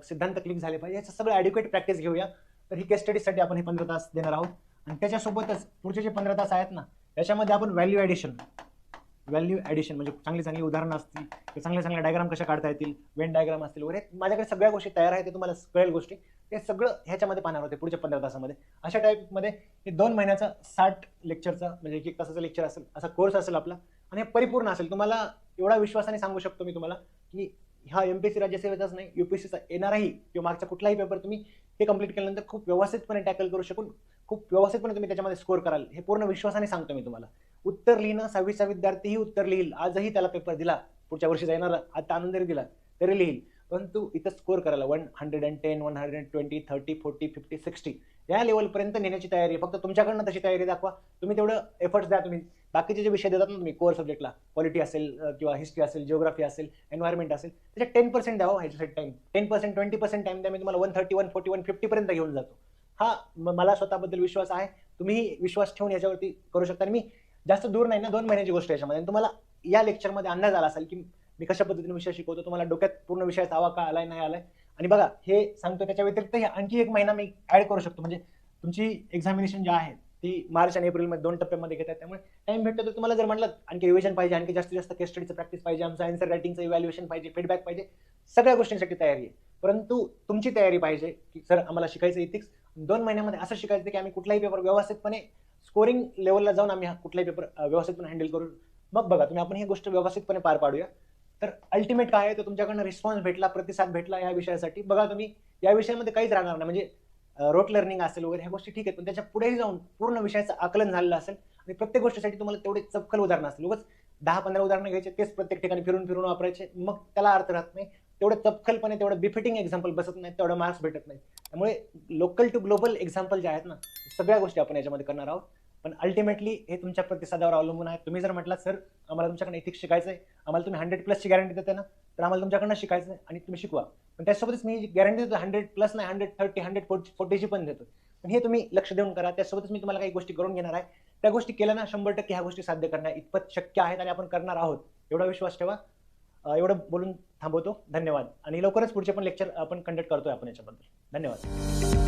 सिद्धांत क्लिक झाले पाहिजे, याचं सगळं ॲडिक्वेट प्रॅक्टिस घेऊया. तर ही केस स्टडीसाठी आपण हे 15 तास देणार आहोत. आणि त्याच्यासोबतच पुढचे जे 15 तास आहेत ना, याच्यामध्ये आपण व्हॅल्यू ॲडिशन म्हणजे चांगली उदाहरणं असतील, चांगल्या डायग्राम कशा काढता येतील, वेन डायग्राम असतील वगैरे, माझ्याकडे सगळ्या गोष्टी तयार आहेत. ते तुम्हाला कळेल गोष्टी, ते सगळं ह्याच्यामध्ये पाहणार होते पुढच्या 15 तासामध्ये. अशा टाईपमध्ये हे 2 महिन्याचा 60 लेक्चरचा म्हणजे 1 तासाचा लेक्चर असेल, असा कोर्स असेल आपला, आणि हे परिपूर्ण असेल. तुम्हाला एवढा विश्वासाने सांगू शकतो मी तुम्हाला की हा एमपीएससी राज्यसेवेचाच नाही, युपीएससीचा येणाराही किंवा मागचा कुठलाही पेपर तुम्ही हे कंप्लीट केल्यानंतर खूप व्यवस्थितपणे टॅकल करू शकून खूप व्यवस्थितपणे तुम्ही त्याच्यामध्ये स्कोर कराल, हे पूर्ण विश्वासाने सांगतो मी तुम्हाला. उत्तर लिहिणं 6वीचा विद्यार्थीही उत्तर लिहिल. आजही त्याला पेपर दिला, पुढच्या वर्षी येणार आता आणून जरी दिला तरी लिहिल, परंतु इथं स्कोर करायला 110, 120, 30, 40, 50, 60 या लेवलपर्यंत नेण्याची तयारी. फक्त तुमच्याकडनं तशी तयारी दाखवा. तुम्ही तेवढं एफर्ट्स द्या. तुम्ही बाकीचे जे विषय देतात ना तुम्ही कोर सब्जेक्टला, पॉलिटी असेल किंवा हिस्ट्री असेल, जिओग्राफी असेल, एन्व्हायरमेंट असेल, त्याच्या 10% द्यावं ह्याच्यासाठी टाइम. 10%, 20% टाइम द्या. मी तुम्हाला 130, 140, 150 पर्यंत घेऊन जातो. हा मला स्वतःबद्दल विश्वास आहे. तुम्हीही विश्वास ठेवून याच्यावरती करू शकता. आणि मी जास्त दूर नाही ना, 2 महिन्याची गोष्ट याच्यामध्ये. आणि तुम्हाला या लेक्चरमध्ये अंदाज आला असेल की मी कशा पद्धतीने विषय शिकवतो, तुम्हाला डोक्यात पूर्ण विषयाचा आवाका आलाय नाही आलाय. आणि बघा, हे सांगतो त्याच्या व्यतिरिक्त आणखी 1 महिना मी ऍड करू शकतो. म्हणजे तुमची एक्झामिनेशन जी आहे ती मार्च आणि एप्रिलमध्ये 2 टप्प्यामध्ये घेतात. त्यामुळे टाइम भेटतो तर तुम्हाला जर म्हटलं आणखी रिव्हिजन पाहिजे, आणखी जास्तीत जास्त केस स्टडीचं प्रॅक्टिस पाहिजे, आमचं आन्सर रायटिंगचं इव्हॅल्युएशन पाहिजे, फीडबॅक पाहिजे, सगळ्या गोष्टींसाठी तयारी आहे. परंतु तुमची तयारी पाहिजे की सर आम्हाला शिकायचं इथिक्स 2 महिन्यामध्ये असं शिकायचं की आम्ही कुठलाही पेपर व्यवस्थितपणे स्कोरिंग लेवलला जाऊन आम्ही कुठलाही पेपर व्यवस्थितपणे हँडल करू. मग बघा तुम्ही, आपण ही गोष्ट व्यवस्थितपणे पार पाडूया. तर अल्टिमेट काय आहे, तर तुमच्याकडनं रिस्पॉन्स भेटला, प्रतिसाद भेटला या विषयासाठी. बघा तुम्ही या विषयामध्ये काहीच राहणार नाही. म्हणजे रोट लर्निंग असेल वगैरे ह्या गोष्टी ठीक आहेत, पण त्याच्या पुढेही जाऊन पूर्ण विषयाचं आकलन झालेलं असेल आणि प्रत्येक गोष्टीसाठी तुम्हाला तेवढे चपखल उदाहरणं असतील. उगाच 10-15 उदाहरणं घ्यायचे, तेच प्रत्येक ठिकाणी फिरून वापरायचे, मग त्याला अर्थ राहत नाही. तेवढं चपखलपणे, तेवढं बिफिटिंग एक्झाम्पल बसत नाही, तेवढं मार्क्स भेटत नाही. त्यामुळे लोकल टू ग्लोबल एक्झाम्पल जे आहेत ना, सगळ्या गोष्टी आपण याच्यामध्ये करणार आहोत. पण अल्टिमेटली हे तुमच्या प्रतिसादावर अवलंबून आहे. तुम्ही जर म्हटलात सर आम्हाला तुमच्याकडे एथिक्स शिकायचं आहे, आम्हाला तुम्ही 100+ गॅरंटी देते ना, तर आम्हाला तुमच्याकडनं शिकायचं आहे आणि तुम्ही शिकवा. पण त्यासोबतच मी गॅरंटी देतो 100+ नाही, 130, 140 पण देतो. पण हे तुम्ही लक्ष देऊन करा. त्यासोबतच मी तुम्हाला काही गोष्टी करून घेणार आहे. त्या गोष्टी केल्या ना 100% ह्या गोष्टी साध्य करण्या इतपत शक्य आहेत आणि आपण करणार आहोत, एवढा विश्वास ठेवा. एवढं बोलून थांबवतो. धन्यवाद. आणि लवकरच पुढचे पण लेक्चर आपण कंडक्ट करतोय आपण याच्याबद्दल. धन्यवाद.